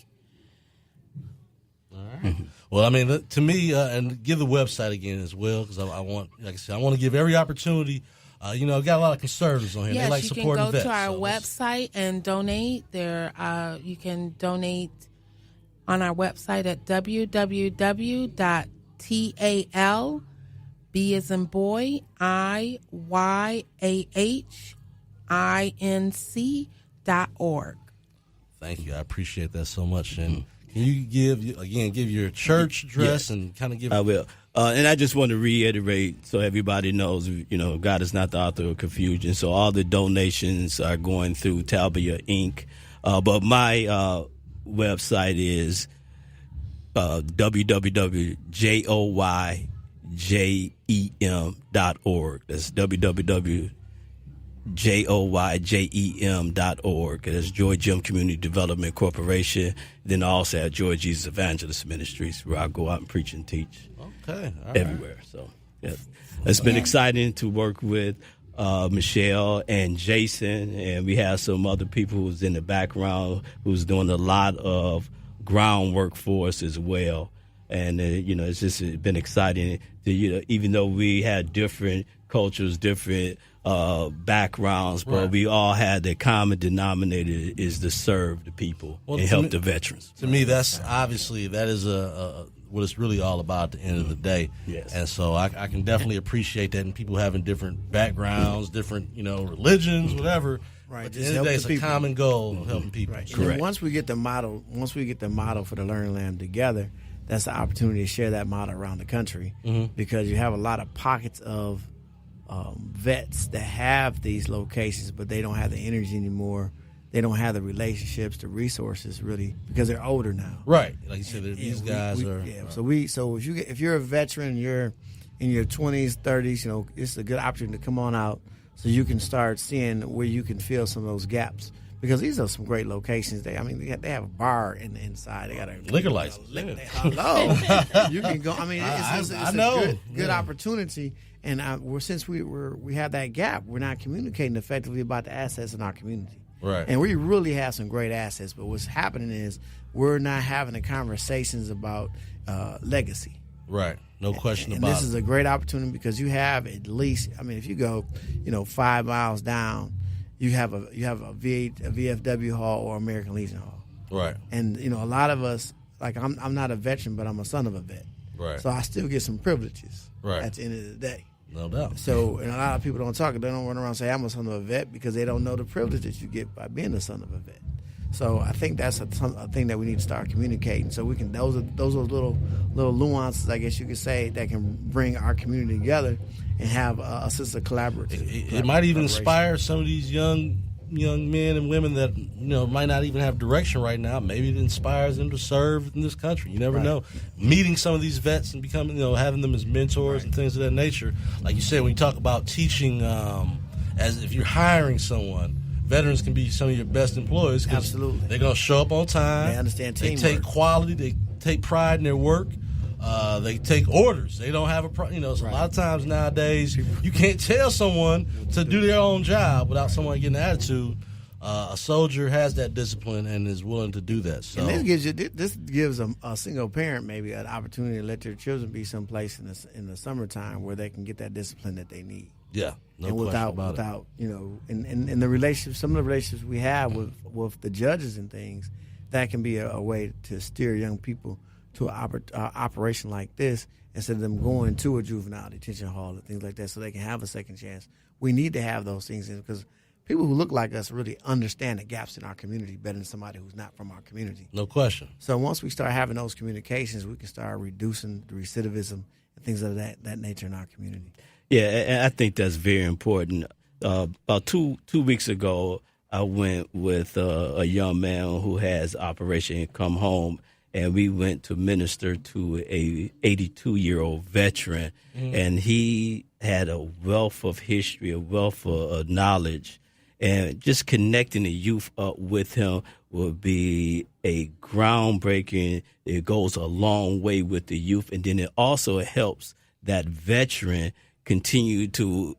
All right. Well, I mean, to me, and give the website again as well, because I want, like I said, I want to give every opportunity. Got a lot of conservatives on here. Yes, They like supporting vets. You can go to our website and donate. You can donate on our website at www.TAL, B as in boy, IYAHINC.org. Thank you. I appreciate that so much. And can you give your church address and kind of give? I will. And I just want to reiterate so everybody knows, God is not the author of confusion. So all the donations are going through Talbia Inc. But my website is www.joyjem.org. That's www.joyjem.org. That's Joy Jem Community Development Corporation. Then also at Joy Jesus Evangelist Ministries, where I go out and preach and teach. Okay, everywhere. Right. So it's been exciting to work with Michelle and Jason, and we have some other people who's in the background who's doing a lot of groundwork for us as well. And it's just been exciting to, even though we had different cultures, different backgrounds, but we all had the common denominator is to serve the people and help the veterans. To me, that's obviously that is what it's really all about at the end of the day. Yes. And so I can definitely appreciate that, and people having different backgrounds, different religions, whatever. Right. But at the end of the day, it's a common goal of helping people. Right. Correct. Once we get the model for the Learning Lamb together, that's the opportunity to share that model around the country, because you have a lot of pockets of vets that have these locations, but they don't have the energy anymore. They don't have the relationships, the resources, really, because they're older now. Right, like you said, these guys are. Yeah. Right. So if you're a veteran, you're in your 20s, 30s. It's a good opportunity to come on out, so you can start seeing where you can fill some of those gaps. Because these are some great locations. They have a bar inside. They got a liquor license. Hello, you can go. I mean, it's a good opportunity. And since we have that gap, we're not communicating effectively about the assets in our community. Right. And we really have some great assets. But what's happening is we're not having the conversations about legacy. Right. No question and about it. This is a great opportunity because you have at least. I mean, if you go, 5 miles down. You have a VFW hall or American Legion hall, right? And a lot of us, like I'm not a veteran, but I'm a son of a vet, right? So I still get some privileges, right? At the end of the day, no doubt. So, and a lot of people don't talk. They don't run around and say I'm a son of a vet because they don't know the privileges you get by being a son of a vet. So I think that's a thing that we need to start communicating. So we can those are little nuances, I guess you could say, that can bring our community together and have a sense of collaborative. It might even inspire some of these young men and women that might not even have direction right now. Maybe it inspires them to serve in this country. You never know. Meeting some of these vets and becoming, having them as mentors and things of that nature. Like you said, when you talk about teaching, as if you're hiring someone. Veterans can be some of your best employees. Absolutely. They're going to show up on time. They understand teamwork. They take quality. They take pride in their work. They take orders. They don't have a so a lot of times nowadays you can't tell someone to do their own job without someone getting an attitude. A soldier has that discipline and is willing to do that. So and this gives a single parent maybe an opportunity to let their children be someplace in the summertime where they can get that discipline that they need. Yeah, no and question without about it. In the relationships, some of the relationships we have with the judges and things, that can be a way to steer young people to an operation like this instead of them going to a juvenile detention hall and things like that, so they can have a second chance. We need to have those things because people who look like us really understand the gaps in our community better than somebody who's not from our community. No question. So once we start having those communications, we can start reducing the recidivism and things of that nature in our community. Yeah, and I think that's very important. About two weeks ago, I went with a young man who has Operation Come Home, and we went to minister to a 82-year-old veteran, and he had a wealth of history, a wealth of knowledge, and just connecting the youth up with him would be a groundbreaking. It goes a long way with the youth, and then it also helps that veteran continue to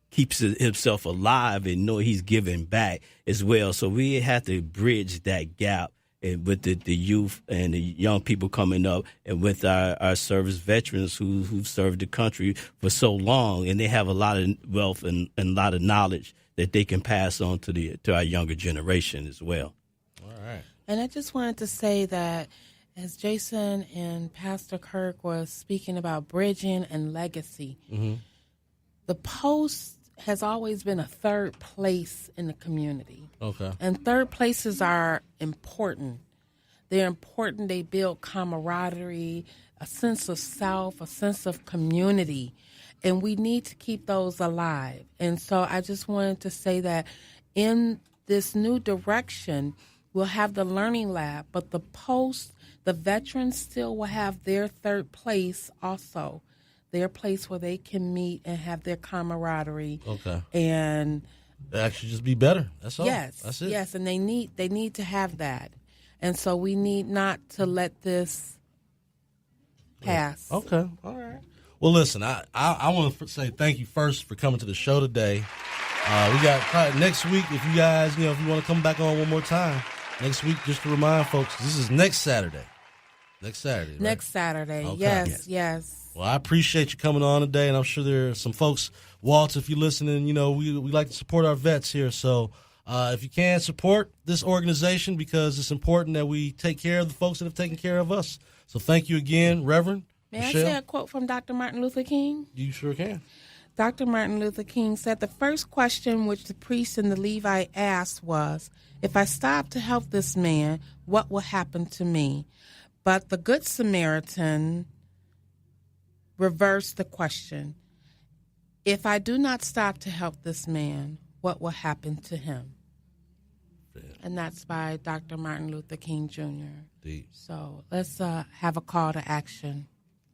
keeps himself alive and know he's giving back as well. So we have to bridge that gap with the youth and the young people coming up, and with our service veterans who've served the country for so long, and they have a lot of wealth and a lot of knowledge that they can pass on to our younger generation as well. All right. And I just wanted to say that as Jason and Pastor Kirk was speaking about bridging and legacy, the Post has always been a third place in the community. Okay. And third places are important. They're important. They build camaraderie, a sense of self, a sense of community. And we need to keep those alive. And so I just wanted to say that in this new direction, we'll have the Learning Lab, but the Post, the veterans still will have their third place also. Their place where they can meet and have their camaraderie. Okay. And they actually just be better. That's all. Yes. That's it. Yes, and they need to have that. And so we need not to let this pass. Okay. All right. Well, listen, I want to say thank you first for coming to the show today. We got probably next week, if you guys, if you want to come back on one more time, next week, just to remind folks, this is next Saturday. Next Saturday, right? Next Saturday. Okay. Yes. Well, I appreciate you coming on today, and I'm sure there are some folks, Walt, if you're listening, we like to support our vets here. So if you can, support this organization, because it's important that we take care of the folks that have taken care of us. So thank you again, Reverend. May Michelle? I say a quote from Dr. Martin Luther King? You sure can. Dr. Martin Luther King said, the first question which the priest and the Levite asked was, if I stop to help this man, what will happen to me? But the Good Samaritan reversed the question. If I do not stop to help this man, what will happen to him? Yeah. And that's by Dr. Martin Luther King Jr. Indeed. So let's have a call to action.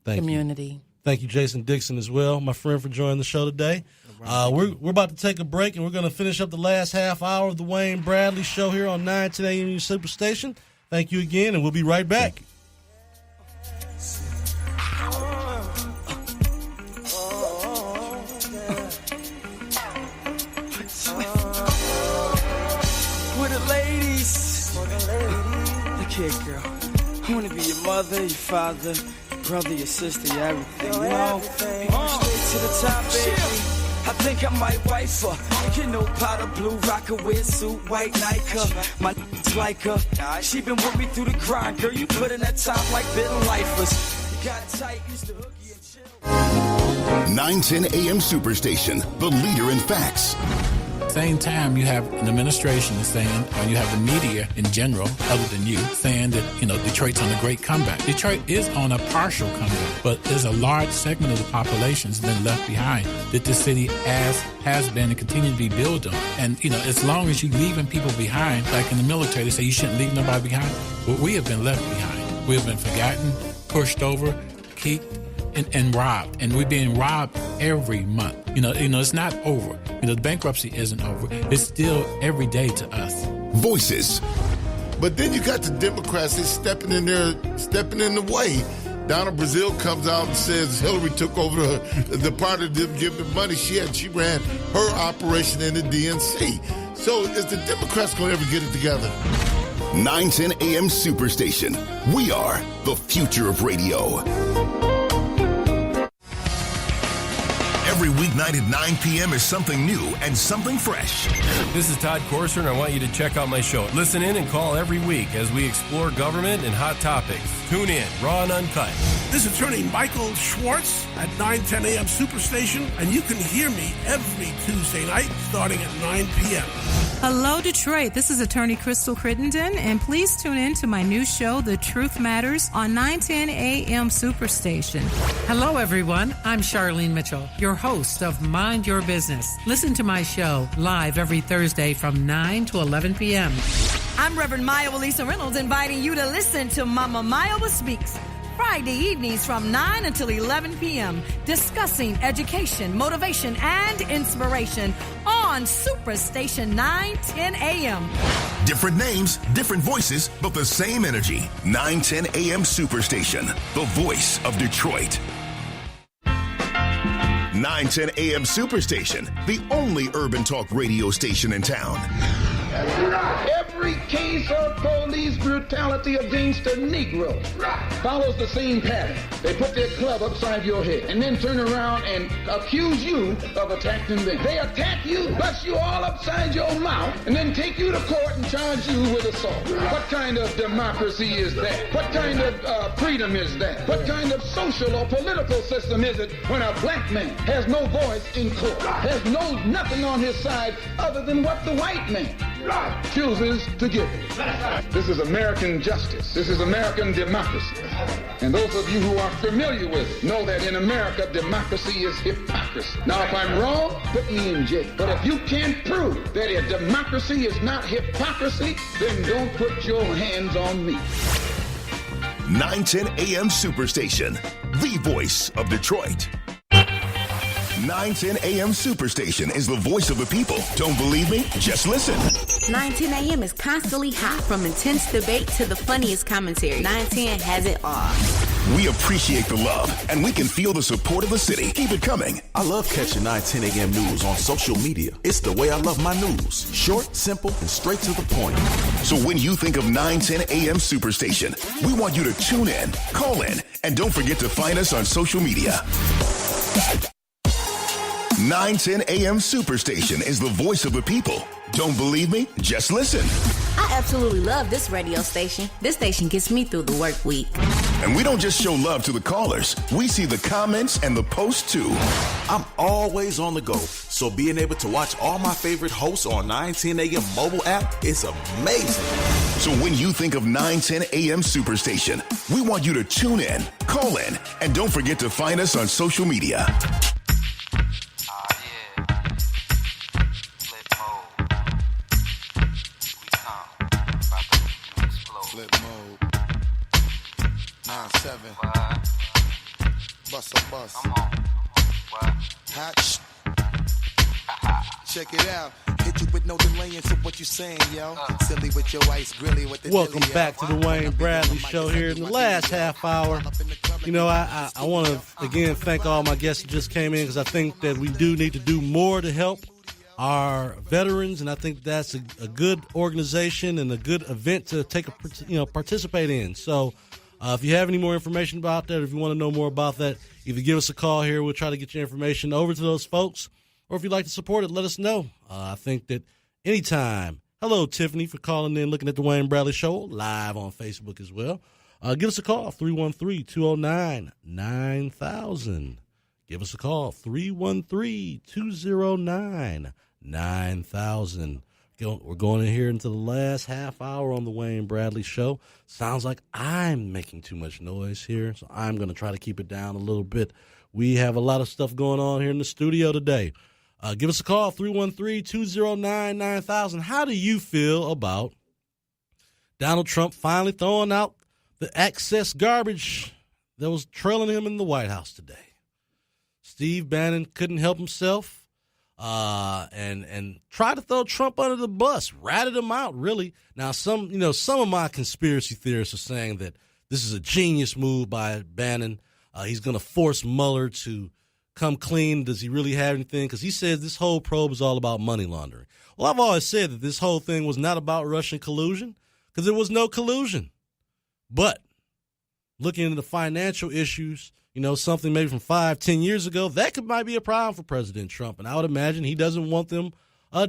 Thank community. You. Thank you, Jason Dixon, as well, my friend, for joining the show today. We're about to take a break, and we're going to finish up the last half hour of the Wayne Bradley Show here on 910 AM Superstation. Thank you again, and we'll be right back. Look here, girl. I want to be your mother, your father, your brother, your sister, your everything. You know? Straight to the top, baby. I think I might wife her. You know, powder blue, rocker with suit, white Nike. My like her. She been with me through the grind, girl. You put in that time like bitten lifers. You got it tight, used to hook you and chill. 910 AM Superstation, the leader in facts. Same time, you have an administration saying, and you have the media in general, other than you, saying that, Detroit's on a great comeback. Detroit is on a partial comeback, but there's a large segment of the population that's been left behind that this city has been and continue to be built on. And, as long as you're leaving people behind, like in the military, they say you shouldn't leave nobody behind. But we have been left behind. We have been forgotten, pushed over, kicked, and robbed. And we're being robbed every month. It's not over. The bankruptcy isn't over. It's still every day to us. Voices. But then you got the Democrats that's stepping in the way. Donna Brazile comes out and says Hillary took over the part of them give the money she had. She ran her operation in the DNC. So is the Democrats going to ever get it together? 910 AM Superstation. We are the future of radio. Every weeknight at 9 p.m. is something new and something fresh. This is Todd Corser, and I want you to check out my show. Listen in and call every week as we explore government and hot topics. Tune in, raw and uncut. This is attorney Michael Schwartz at 910 AM Superstation, and you can hear me every Tuesday night starting at 9 p.m. Hello, Detroit. This is attorney Crystal Crittenden, and please tune in to my new show, The Truth Matters, on 910 a.m. Superstation. Hello, everyone. I'm Charlene Mitchell, your host of Mind Your Business. Listen to my show live every Thursday from 9 to 11 p.m. I'm Reverend Maya Lisa Reynolds, inviting you to listen to Mama Maya Speaks Friday evenings from 9 until 11 p.m., discussing education, motivation, and inspiration on Superstation 910 a.m. Different names, different voices, but the same energy. 910 a.m. Superstation, the voice of Detroit. 910 a.m. Superstation, the only urban talk radio station in town. Every case of police brutality against a Negro follows the same pattern. They put their club upside your head and then turn around and accuse you of attacking them. They attack you, bust you all upside your mouth, and then take you to court and charge you with assault. What kind of democracy is that? What kind of freedom is that? What kind of social or political system is it when a black man has no voice in court, has nothing on his side other than what the white man chooses to give him? This is American justice. This is American democracy. And those of you who are familiar with it know that in America, democracy is hypocrisy. Now, if I'm wrong, put me in jail. But if you can't prove that a democracy is not hypocrisy, then don't put your hands on me. 910 a.m. Superstation, the voice of Detroit. 910 a.m. Superstation is the voice of the people. Don't believe me? Just listen. 910 a.m. is constantly hot, from intense debate to the funniest commentary. 910 has it all. We appreciate the love, and we can feel the support of the city. Keep it coming. I love catching 910 a.m. news on social media. It's the way I love my news. Short, simple, and straight to the point. So when you think of 910 a.m. Superstation, we want you to tune in, call in, and don't forget to find us on social media. 910 a.m. Superstation is the voice of the people. Don't believe me? Just listen. I absolutely love this radio station. This station gets me through the work week. And we don't just show love to the callers. We see the comments and the posts too. I'm always on the go, so being able to watch all my favorite hosts on 910 a.m. mobile app is amazing. So when you think of 910 a.m. Superstation, we want you to tune in, call in, and don't forget to find us on social media. Flip mode. 9-7. Bust a bus. Hot. Check it out. Hit you with no delay into what you saying, yo. Silly with your ice grilly with the Welcome back to the Wayne Bradley Show here in the last half hour. You know, I want to, again, thank all my guests that just came in, because I think that we do need to do more to help our veterans, and I think that's a good organization and a good event to participate in. So if you have any more information about that, or if you want to know more about that, either give us a call here. We'll try to get your information over to those folks, or if you'd like to support it, let us know. I think that anytime. Hello, Tiffany, for calling in, looking at the Wayne Bradley Show live on Facebook as well. Give us a call, 313-209-9000. Give us a call, 313-209-9000. We're going in here into the last half hour on the Wayne Bradley Show. Sounds like I'm making too much noise here, so I'm going to try to keep it down a little bit. We have a lot of stuff going on here in the studio today. Give us a call, 313-209-9000. How do you feel about Donald Trump finally throwing out the excess garbage that was trailing him in the White House today? Steve Bannon couldn't help himself and tried to throw Trump under the bus, ratted him out, really. Now, some of my conspiracy theorists are saying that this is a genius move by Bannon. He's going to force Mueller to come clean. Does he really have anything? Because he says this whole probe is all about money laundering. Well, I've always said that this whole thing was not about Russian collusion, because there was no collusion. But looking into the financial issues, something maybe from 5-10 years ago, that might be a problem for President Trump. And I would imagine he doesn't want them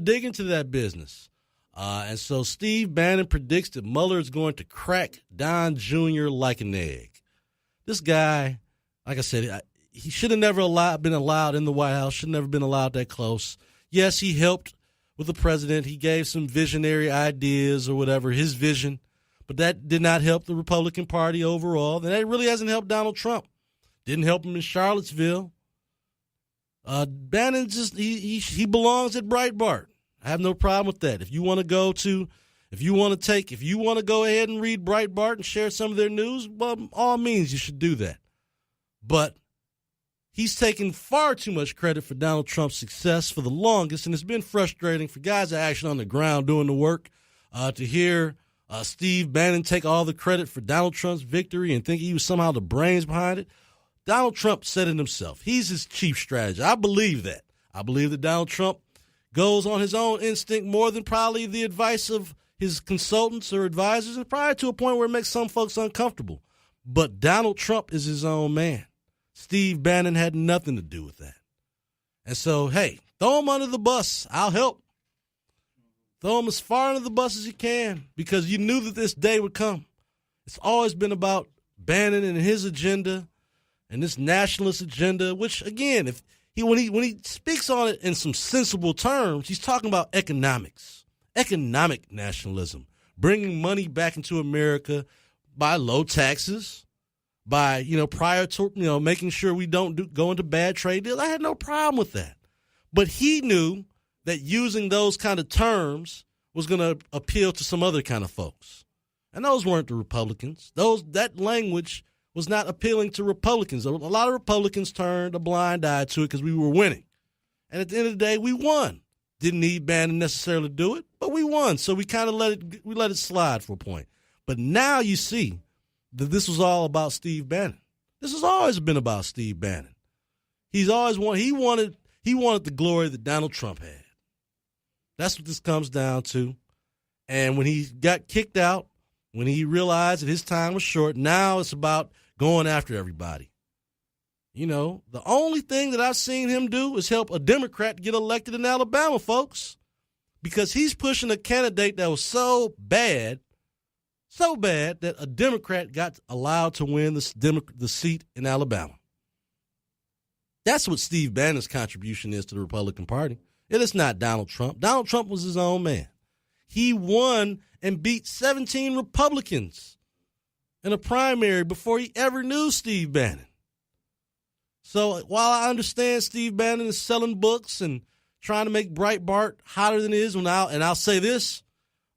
digging into that business. And so Steve Bannon predicts that Mueller is going to crack Don Jr. like an egg. This guy, like I said, he should have never been allowed in the White House, should have never been allowed that close. Yes, he helped with the president. He gave some visionary ideas or whatever, his vision, but that did not help the Republican Party overall. And that really hasn't helped Donald Trump. Didn't help him in Charlottesville. Bannon he belongs at Breitbart. I have no problem with that. If you want to go ahead and read Breitbart and share some of their news, well, by all means, you should do that. But he's taken far too much credit for Donald Trump's success for the longest, and it's been frustrating for guys that are actually on the ground doing the work to hear Steve Bannon take all the credit for Donald Trump's victory and think he was somehow the brains behind it. Donald Trump said it himself. He's his chief strategist. I believe that. I believe that Donald Trump goes on his own instinct more than probably the advice of his consultants or advisors, and probably to a point where it makes some folks uncomfortable. But Donald Trump is his own man. Steve Bannon had nothing to do with that. And so, hey, throw him under the bus. I'll help. Throw him as far under the bus as you can, because you knew that this day would come. It's always been about Bannon and his agenda and this nationalist agenda, which, again, when he speaks on it in some sensible terms, he's talking about economics, economic nationalism, bringing money back into America by low taxes, by, making sure we don't go into bad trade deals. I had no problem with that. But he knew that using those kind of terms was going to appeal to some other kind of folks. And those weren't the Republicans. That language was not appealing to Republicans. A lot of Republicans turned a blind eye to it because we were winning. And at the end of the day, we won. Didn't need Bannon necessarily to do it, but we won. So we kind of let it slide for a point. But now you see that this was all about Steve Bannon. This has always been about Steve Bannon. He wanted the glory that Donald Trump had. That's what this comes down to. And when he got kicked out, when he realized that his time was short, now it's about going after everybody. The only thing that I've seen him do is help a Democrat get elected in Alabama, folks, because he's pushing a candidate that was so bad that a Democrat got allowed to win the seat in Alabama. That's what Steve Bannon's contribution is to the Republican Party. It is not Donald Trump. Donald Trump was his own man. He won and beat 17 Republicans in a primary before he ever knew Steve Bannon. So while I understand Steve Bannon is selling books and trying to make Breitbart hotter than it is, and I'll say this,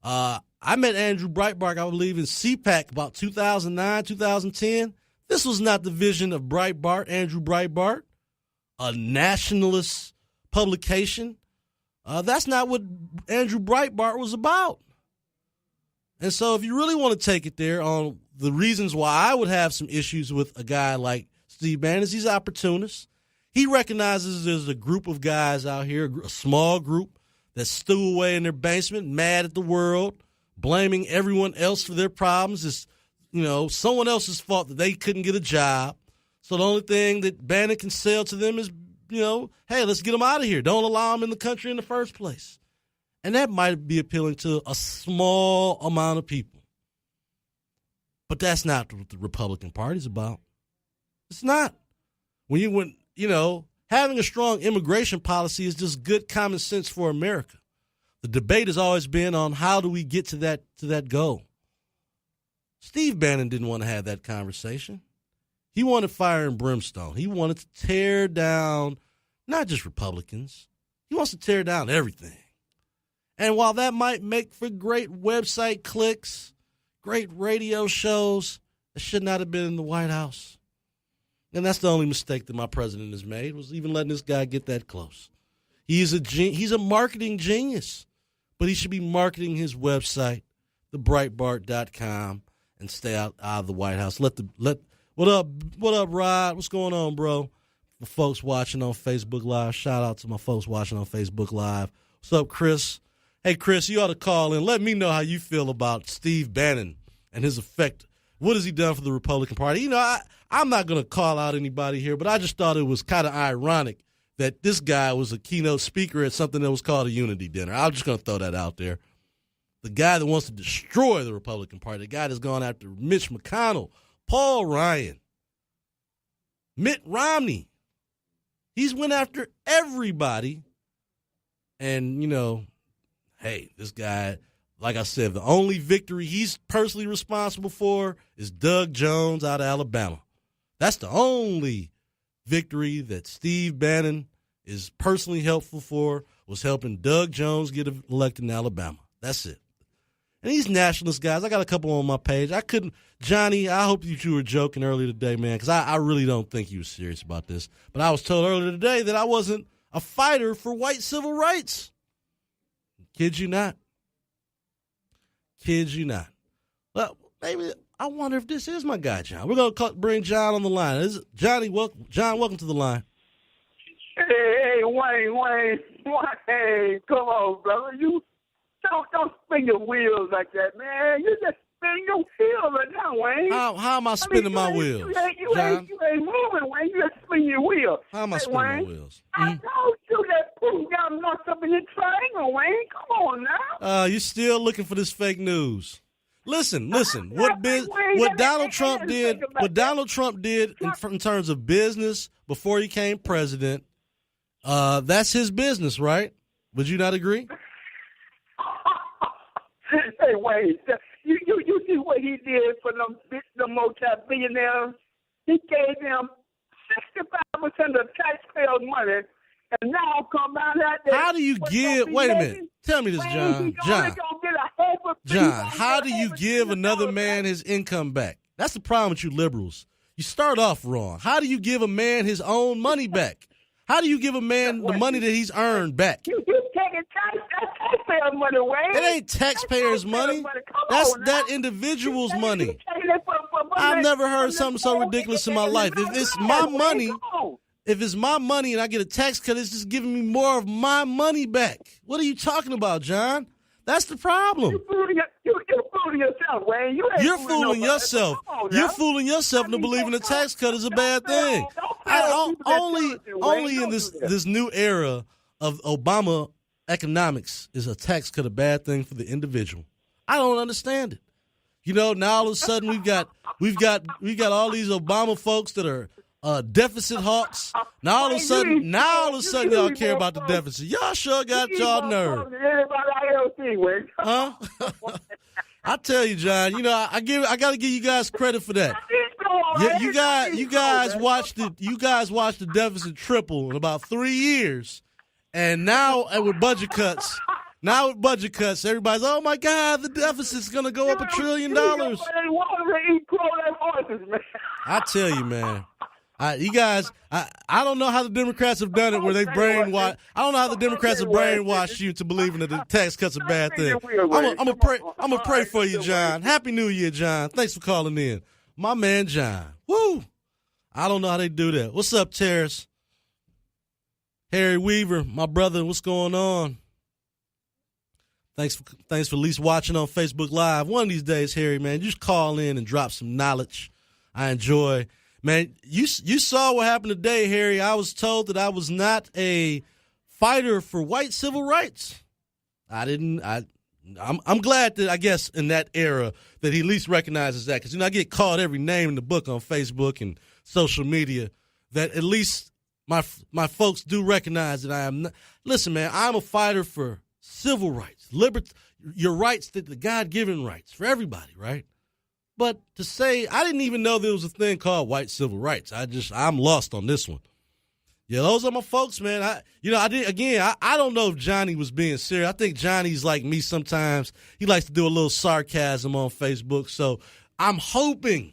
I met Andrew Breitbart, I believe, in CPAC about 2009, 2010. This was not the vision of Breitbart, Andrew Breitbart, a nationalist publication. That's not what Andrew Breitbart was about. And so if you really want to take it there on the reasons why I would have some issues with a guy like Steve Bannon is he's an opportunist. He recognizes there's a group of guys out here, a small group, that stew away in their basement, mad at the world, blaming everyone else for their problems. It's, someone else's fault that they couldn't get a job. So the only thing that Bannon can sell to them is, hey, let's get them out of here. Don't allow them in the country in the first place. And that might be appealing to a small amount of people. But that's not what the Republican Party's about. It's not. Having a strong immigration policy is just good common sense for America. The debate has always been on how do we get to that goal. Steve Bannon didn't want to have that conversation. He wanted fire and brimstone. He wanted to tear down not just Republicans. He wants to tear down everything. And while that might make for great website clicks, great radio shows, it should not have been in the White House. And that's the only mistake that my president has made, was even letting this guy get that close. He's a marketing genius, but he should be marketing his website, thebreitbart.com, and stay out of the White House. What up, Rod? What's going on, bro? The folks watching on Facebook Live. Shout out to my folks watching on Facebook Live. What's up, Chris? Hey, Chris, you ought to call in. Let me know how you feel about Steve Bannon and his effect. What has he done for the Republican Party? I'm not going to call out anybody here, but I just thought it was kind of ironic that this guy was a keynote speaker at something that was called a unity dinner. I'm just going to throw that out there. The guy that wants to destroy the Republican Party, the guy that's gone after Mitch McConnell, Paul Ryan, Mitt Romney. He's went after everybody. And, hey, this guy, like I said, the only victory he's personally responsible for is Doug Jones out of Alabama. That's the only victory that Steve Bannon is personally helpful for, was helping Doug Jones get elected in Alabama. That's it. And these nationalist guys, I got a couple on my page. Johnny, I hope you were joking earlier today, man, because I really don't think you were serious about this. But I was told earlier today that I wasn't a fighter for white civil rights. Kid you not. Kid you not. Well, maybe I wonder if this is my guy, John. We're going to bring John on the line. John, welcome to the line. Hey, Wayne. Hey, come on, brother. You don't spin your wheels like that, man. You just spin your wheels right now, Wayne. How am I spinning my wheels? You ain't moving, Wayne. You just spin your wheels. How am I spinning my wheels? I told you that poo got locked up in your triangle, Wayne. Come on now. You're still looking for this fake news. Listen. What Donald Trump did in terms of business before he became president, that's his business, right? Would you not agree? Hey, Wayne, you see what he did for the multi-billionaires? He gave them 65% of taxpayers' money, and now come out there. How do you give? Wait a minute. Tell me this, John. John, how do you give another man his income back? That's the problem with you liberals. You start off wrong. How do you give a man his own money back? How do you give a man the money that he's earned back? You taking taxpayers' money, Wayne. It ain't taxpayers' money. That's that individual's money. I've never heard something so ridiculous in my life. If it's my money and I get a tax cut, it's just giving me more of my money back. What are you talking about, John? That's the problem. You're fooling yourself, Wayne. You're fooling yourself. You're fooling yourself into believing a tax cut is a bad thing. Only in this new era of Obama economics is a tax cut a bad thing for the individual. I don't understand it. You know, now all of a sudden we've got all these Obama folks that are deficit hawks. Now all of a sudden y'all care about the deficit. Y'all sure got y'all nerve. Huh? I tell you, John. You know, I got to give you guys credit for that. You guys watched the deficit triple in about 3 years, and now with budget cuts. Everybody's, oh my God, the deficit's gonna go up $1 trillion. I tell you, man. I don't know how the Democrats have done it where they brainwash. I don't know how the Democrats have brainwashed you to believing that the tax cut's a bad thing. I'm gonna pray for you, John. Happy New Year, John. Thanks for calling in, my man, John. Woo! I don't know how they do that. What's up, Terrace? Harry Weaver, my brother. What's going on? Thanks for at least watching on Facebook Live. One of these days, Harry, man, just call in and drop some knowledge. I enjoy. Man, you saw what happened today, Harry. I was told that I was not a fighter for white civil rights. I'm glad that, I guess, in that era that he at least recognizes that. Because, I get called every name in the book on Facebook and social media, that at least my folks do recognize that I am not. Listen, man, I'm a fighter for civil rights, liberty, your rights, the God-given rights for everybody, right? But to say, I didn't even know there was a thing called white civil rights. I'm lost on this one. Yeah, those are my folks, man. I don't know if Johnny was being serious. I think Johnny's like me sometimes. He likes to do a little sarcasm on Facebook. So I'm hoping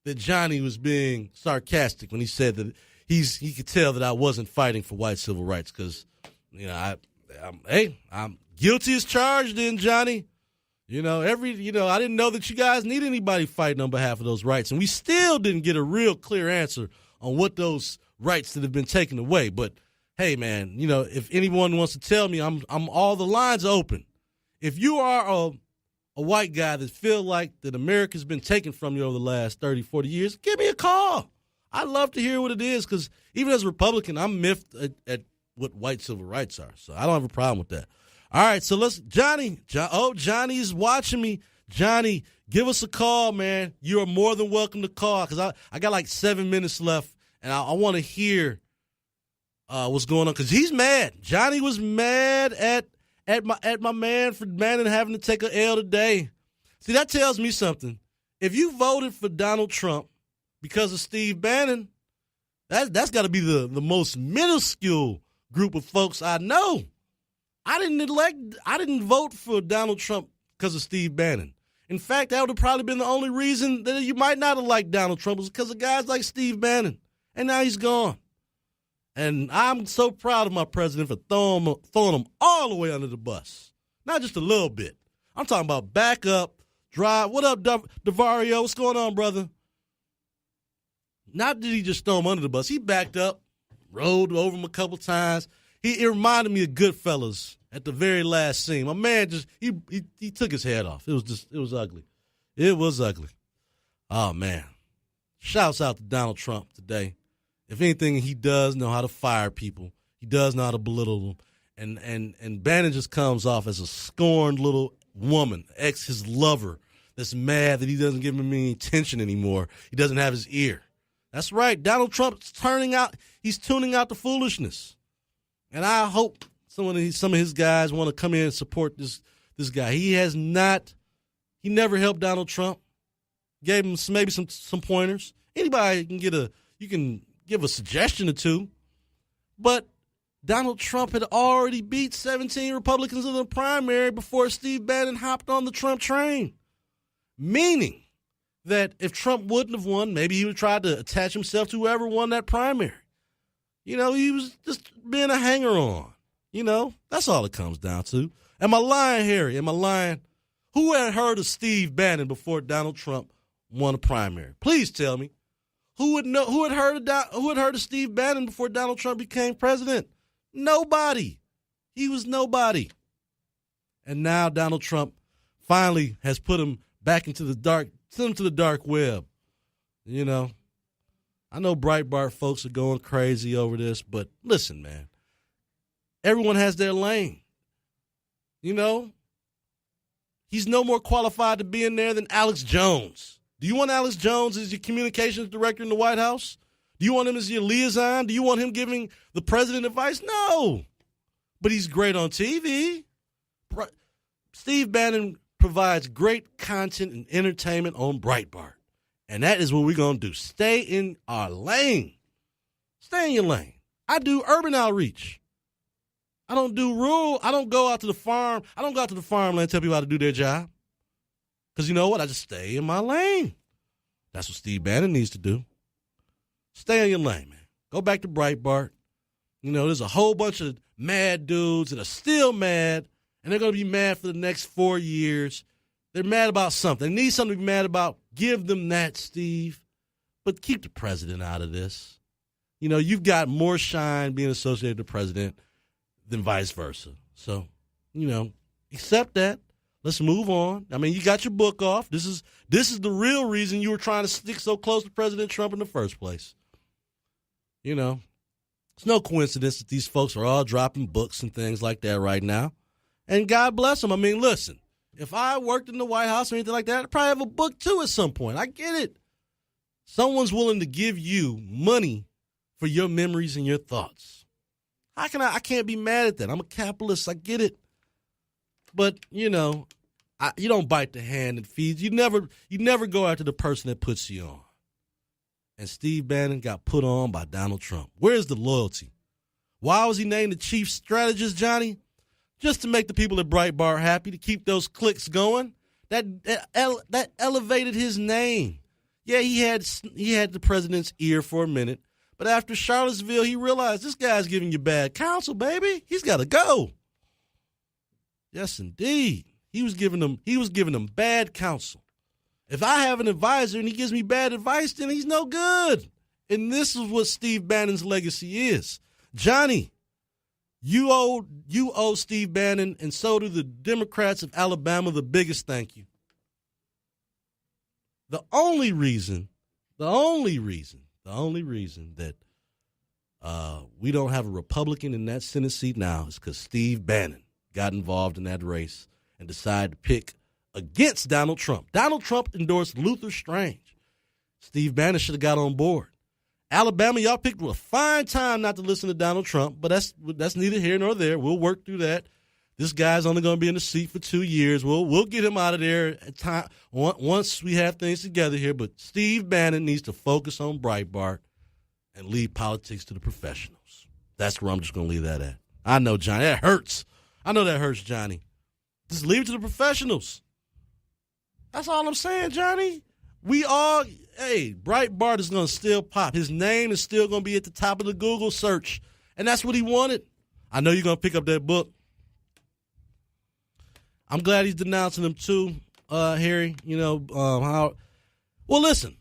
that Johnny was being sarcastic when he said that he could tell that I wasn't fighting for white civil rights because, I'm guilty as charged then, Johnny. I didn't know that you guys need anybody fighting on behalf of those rights. And we still didn't get a real clear answer on what those rights that have been taken away. But, hey, man, if anyone wants to tell me, I'm all the lines are open. If you are a white guy that feel like that America's been taken from you over the last 30, 40 years, give me a call. I'd love to hear what it is because even as a Republican, I'm miffed at what white civil rights are. So I don't have a problem with that. All right, so Johnny's watching me. Johnny, give us a call, man. You are more than welcome to call because I got like 7 minutes left, and I want to hear what's going on because he's mad. Johnny was mad at at my man for Bannon having to take an L today. See, that tells me something. If you voted for Donald Trump because of Steve Bannon, that's got to be the most minuscule group of folks I know. I didn't vote for Donald Trump because of Steve Bannon. In fact, that would have probably been the only reason that you might not have liked Donald Trump was because of guys like Steve Bannon. And now he's gone. And I'm so proud of my president for throwing him all the way under the bus. Not just a little bit. I'm talking about back up, drive. What up, DeVario? What's going on, brother? Not did he just throw him under the bus. He backed up, rode over him a couple times. It reminded me of Goodfellas at the very last scene. My man he took his head off. It was ugly. It was ugly. Oh, man. Shouts out to Donald Trump today. If anything, he does know how to fire people. He does know how to belittle them. And Bannon just comes off as a scorned little woman, his lover, that's mad that he doesn't give him any attention anymore. He doesn't have his ear. That's right. Donald Trump's tuning out the foolishness. And I hope some of his guys want to come in and support this guy. He never helped Donald Trump. Gave him maybe some pointers. Anybody you can give a suggestion or two. But Donald Trump had already beat 17 Republicans in the primary before Steve Bannon hopped on the Trump train. Meaning that if Trump wouldn't have won, maybe he would try to attach himself to whoever won that primary. He was just being a hanger-on. That's all it comes down to. Am I lying, Harry? Am I lying? Who had heard of Steve Bannon before Donald Trump won a primary? Please tell me. Who had heard of Steve Bannon before Donald Trump became president? Nobody. He was nobody. And now Donald Trump finally has put him back into the dark web. I know Breitbart folks are going crazy over this, but listen, man. Everyone has their lane. He's no more qualified to be in there than Alex Jones. Do you want Alex Jones as your communications director in the White House? Do you want him as your liaison? Do you want him giving the president advice? No. But he's great on TV. Steve Bannon provides great content and entertainment on Breitbart. And that is what we're going to do. Stay in our lane. Stay in your lane. I do urban outreach. I don't do rural. I don't go out to the farm. I don't go out to the farmland and tell people how to do their job. Because you know what? I just stay in my lane. That's what Steve Bannon needs to do. Stay in your lane, man. Go back to Breitbart. There's a whole bunch of mad dudes that are still mad, and they're going to be mad for the next 4 years. They're mad about something. They need something to be mad about. Give them that, Steve. But keep the president out of this. You've got more shine being associated with the president than vice versa. So, accept that. Let's move on. I mean, you got your book off. This is the real reason you were trying to stick so close to President Trump in the first place. It's no coincidence that these folks are all dropping books and things like that right now. And God bless them. I mean, listen, if I worked in the White House or anything like that, I'd probably have a book too at some point. I get it. Someone's willing to give you money for your memories and your thoughts. I can't be mad at that. I'm a capitalist. I get it. But, you don't bite the hand that feeds. You never go after the person that puts you on. And Steve Bannon got put on by Donald Trump. Where's the loyalty? Why was he named the chief strategist, Johnny? Just to make the people at Breitbart happy, to keep those clicks going. That elevated his name. Yeah, he had the president's ear for a minute. But after Charlottesville, he realized this guy's giving you bad counsel, baby. He's got to go. Yes, indeed. He was giving them bad counsel. If I have an advisor and he gives me bad advice, then he's no good. And this is what Steve Bannon's legacy is. Johnny, you owe Steve Bannon, and so do the Democrats of Alabama, the biggest thank you. The only reason that we don't have a Republican in that Senate seat now is because Steve Bannon got involved in that race and decided to pick against Donald Trump. Donald Trump endorsed Luther Strange. Steve Bannon should have got on board. Alabama, y'all picked a fine time not to listen to Donald Trump, but that's neither here nor there. We'll work through that. This guy's only going to be in the seat for 2 years. We'll get him out of there at time once we have things together here. But Steve Bannon needs to focus on Breitbart and leave politics to the professionals. That's where I'm just going to leave that at. I know, Johnny, that hurts. I know that hurts, Johnny. Just leave it to the professionals. That's all I'm saying, Johnny. Breitbart is going to still pop. His name is still going to be at the top of the Google search. And that's what he wanted. I know you're going to pick up that book. I'm glad he's denouncing them too, Harry. Well, listen,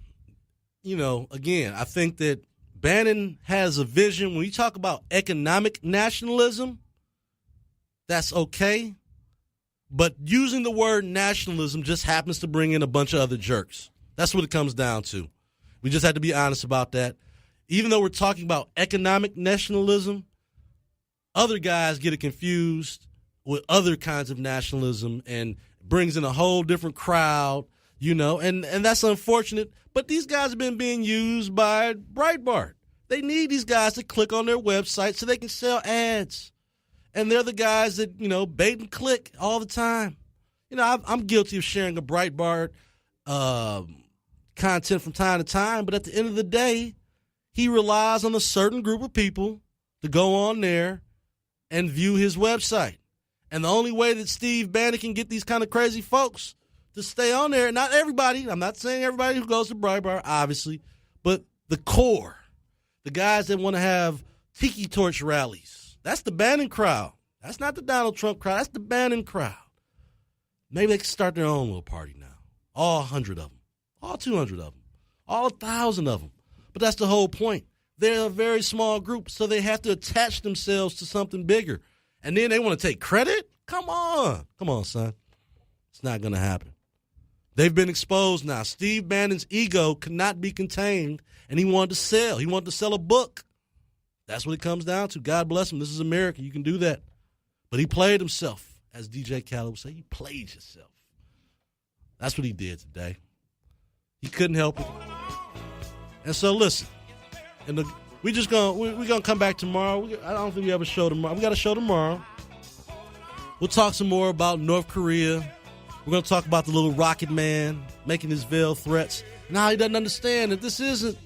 again, I think that Bannon has a vision. When you talk about economic nationalism, that's okay. But using the word nationalism just happens to bring in a bunch of other jerks. That's what it comes down to. We just have to be honest about that. Even though we're talking about economic nationalism, other guys get it confused with other kinds of nationalism and brings in a whole different crowd, and that's unfortunate. But these guys have been being used by Breitbart. They need these guys to click on their website so they can sell ads. And they're the guys that, bait and click all the time. I'm guilty of sharing a Breitbart content from time to time, but at the end of the day, he relies on a certain group of people to go on there and view his website. And the only way that Steve Bannon can get these kind of crazy folks to stay on there, not everybody, I'm not saying everybody who goes to Breitbart, obviously, but the core, the guys that want to have tiki torch rallies, that's the Bannon crowd. That's not the Donald Trump crowd. That's the Bannon crowd. Maybe they can start their own little party now. All 100 of them. All 200 of them. All 1,000 of them. But that's the whole point. They're a very small group, so they have to attach themselves to something bigger. And then they want to take credit? Come on. Come on, son. It's not going to happen. They've been exposed now. Steve Bannon's ego cannot be contained, and he wanted to sell. He wanted to sell a book. That's what it comes down to. God bless him. This is America. You can do that. But he played himself, as DJ Khaled would say. You played yourself. That's what he did today. He couldn't help it. And so, listen, we're gonna come back tomorrow. I don't think we have a show tomorrow. We got a show tomorrow. We'll talk some more about North Korea. We're gonna talk about the little rocket man making his veiled threats. Now he doesn't understand that this isn't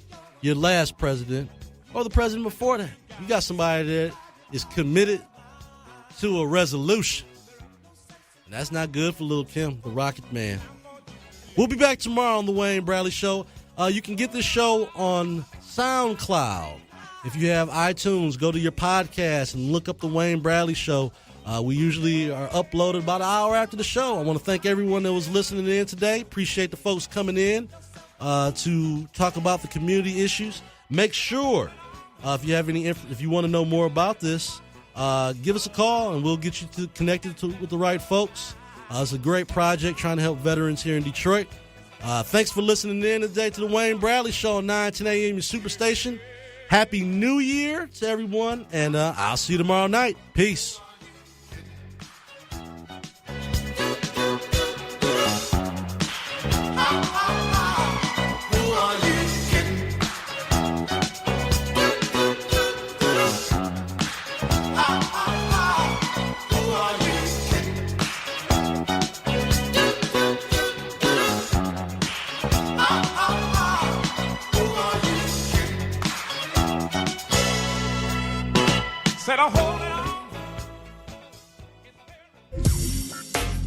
your last president or the president before that. You got somebody that is committed to a resolution. And that's not good for Lil' Kim, the rocket man. We'll be back tomorrow on The Wayne Bradley Show. You can get this show on SoundCloud. If you have iTunes, go to your podcast and look up The Wayne Bradley Show. We usually are uploaded about an hour after the show. I want to thank everyone that was listening in today. Appreciate the folks coming in to talk about the community issues. Make sure if you want to know more about this, give us a call and we'll get you connected with the right folks. It's a great project trying to help veterans here in Detroit. Thanks for listening in today to the Wayne Bradley Show on 9:10 a.m. your Superstation. Happy New Year to everyone, and I'll see you tomorrow night. Peace.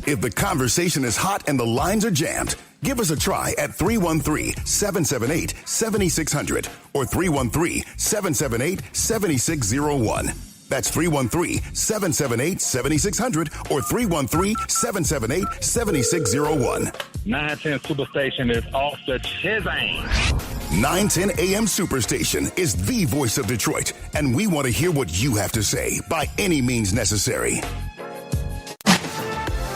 If the conversation is hot and the lines are jammed, give us a try at 313-778-7600 or 313-778-7601. That's 313-778-7600 or 313-778-7601. 910 Superstation is off the chisang. 910 AM Superstation is the voice of Detroit, and we want to hear what you have to say by any means necessary.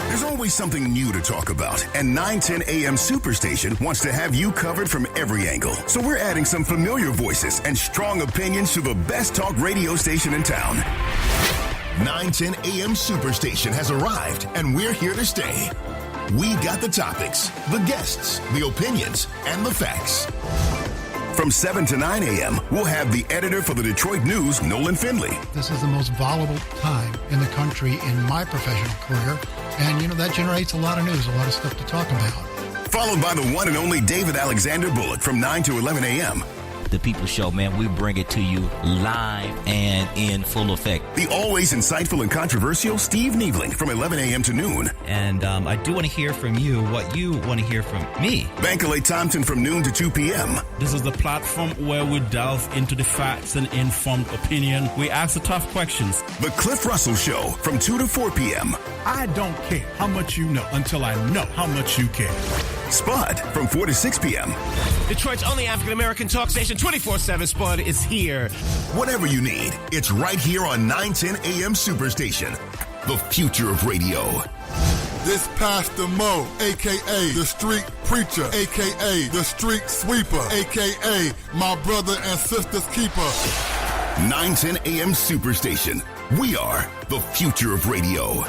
There's always something new to talk about, and 910 AM Superstation wants to have you covered from every angle. So we're adding some familiar voices and strong opinions to the best talk radio station in town. 910 AM Superstation has arrived, and we're here to stay. We got the topics, the guests, the opinions, and the facts. From 7 to 9 a.m., we'll have the editor for the Detroit News, Nolan Finley. This is the most volatile time in the country in my professional career. And, that generates a lot of news, a lot of stuff to talk about. Followed by the one and only David Alexander Bullock from 9 to 11 a.m. The People Show, man, we bring it to you live and in full effect. The always insightful and controversial Steve Niebling from 11 a.m. to noon. And I do want to hear from you what you want to hear from me. Bankalay Thompson from noon to 2 p.m. This is the platform where we delve into the facts and informed opinion. We ask the tough questions. The Cliff Russell Show from 2 to 4 p.m. I don't care how much you know until I know how much you care. Spud from 4 to 6 p.m. Detroit's only African-American talk station, 24/7 Spud is here. Whatever you need, it's right here on 910 AM Superstation. The future of radio. This Pastor Mo, a.k.a. the street preacher, a.k.a. the street sweeper, a.k.a. my brother and sister's keeper. 910 AM Superstation. We are the future of radio.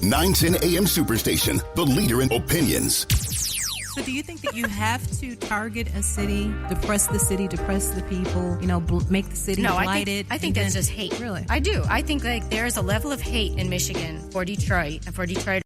910 AM Superstation, the leader in opinions. So do you think that you have to target a city, depress the city, depress the people, make the city blighted? I think that's just hate. Really? I do. I think there's a level of hate in Michigan for Detroit and for Detroit.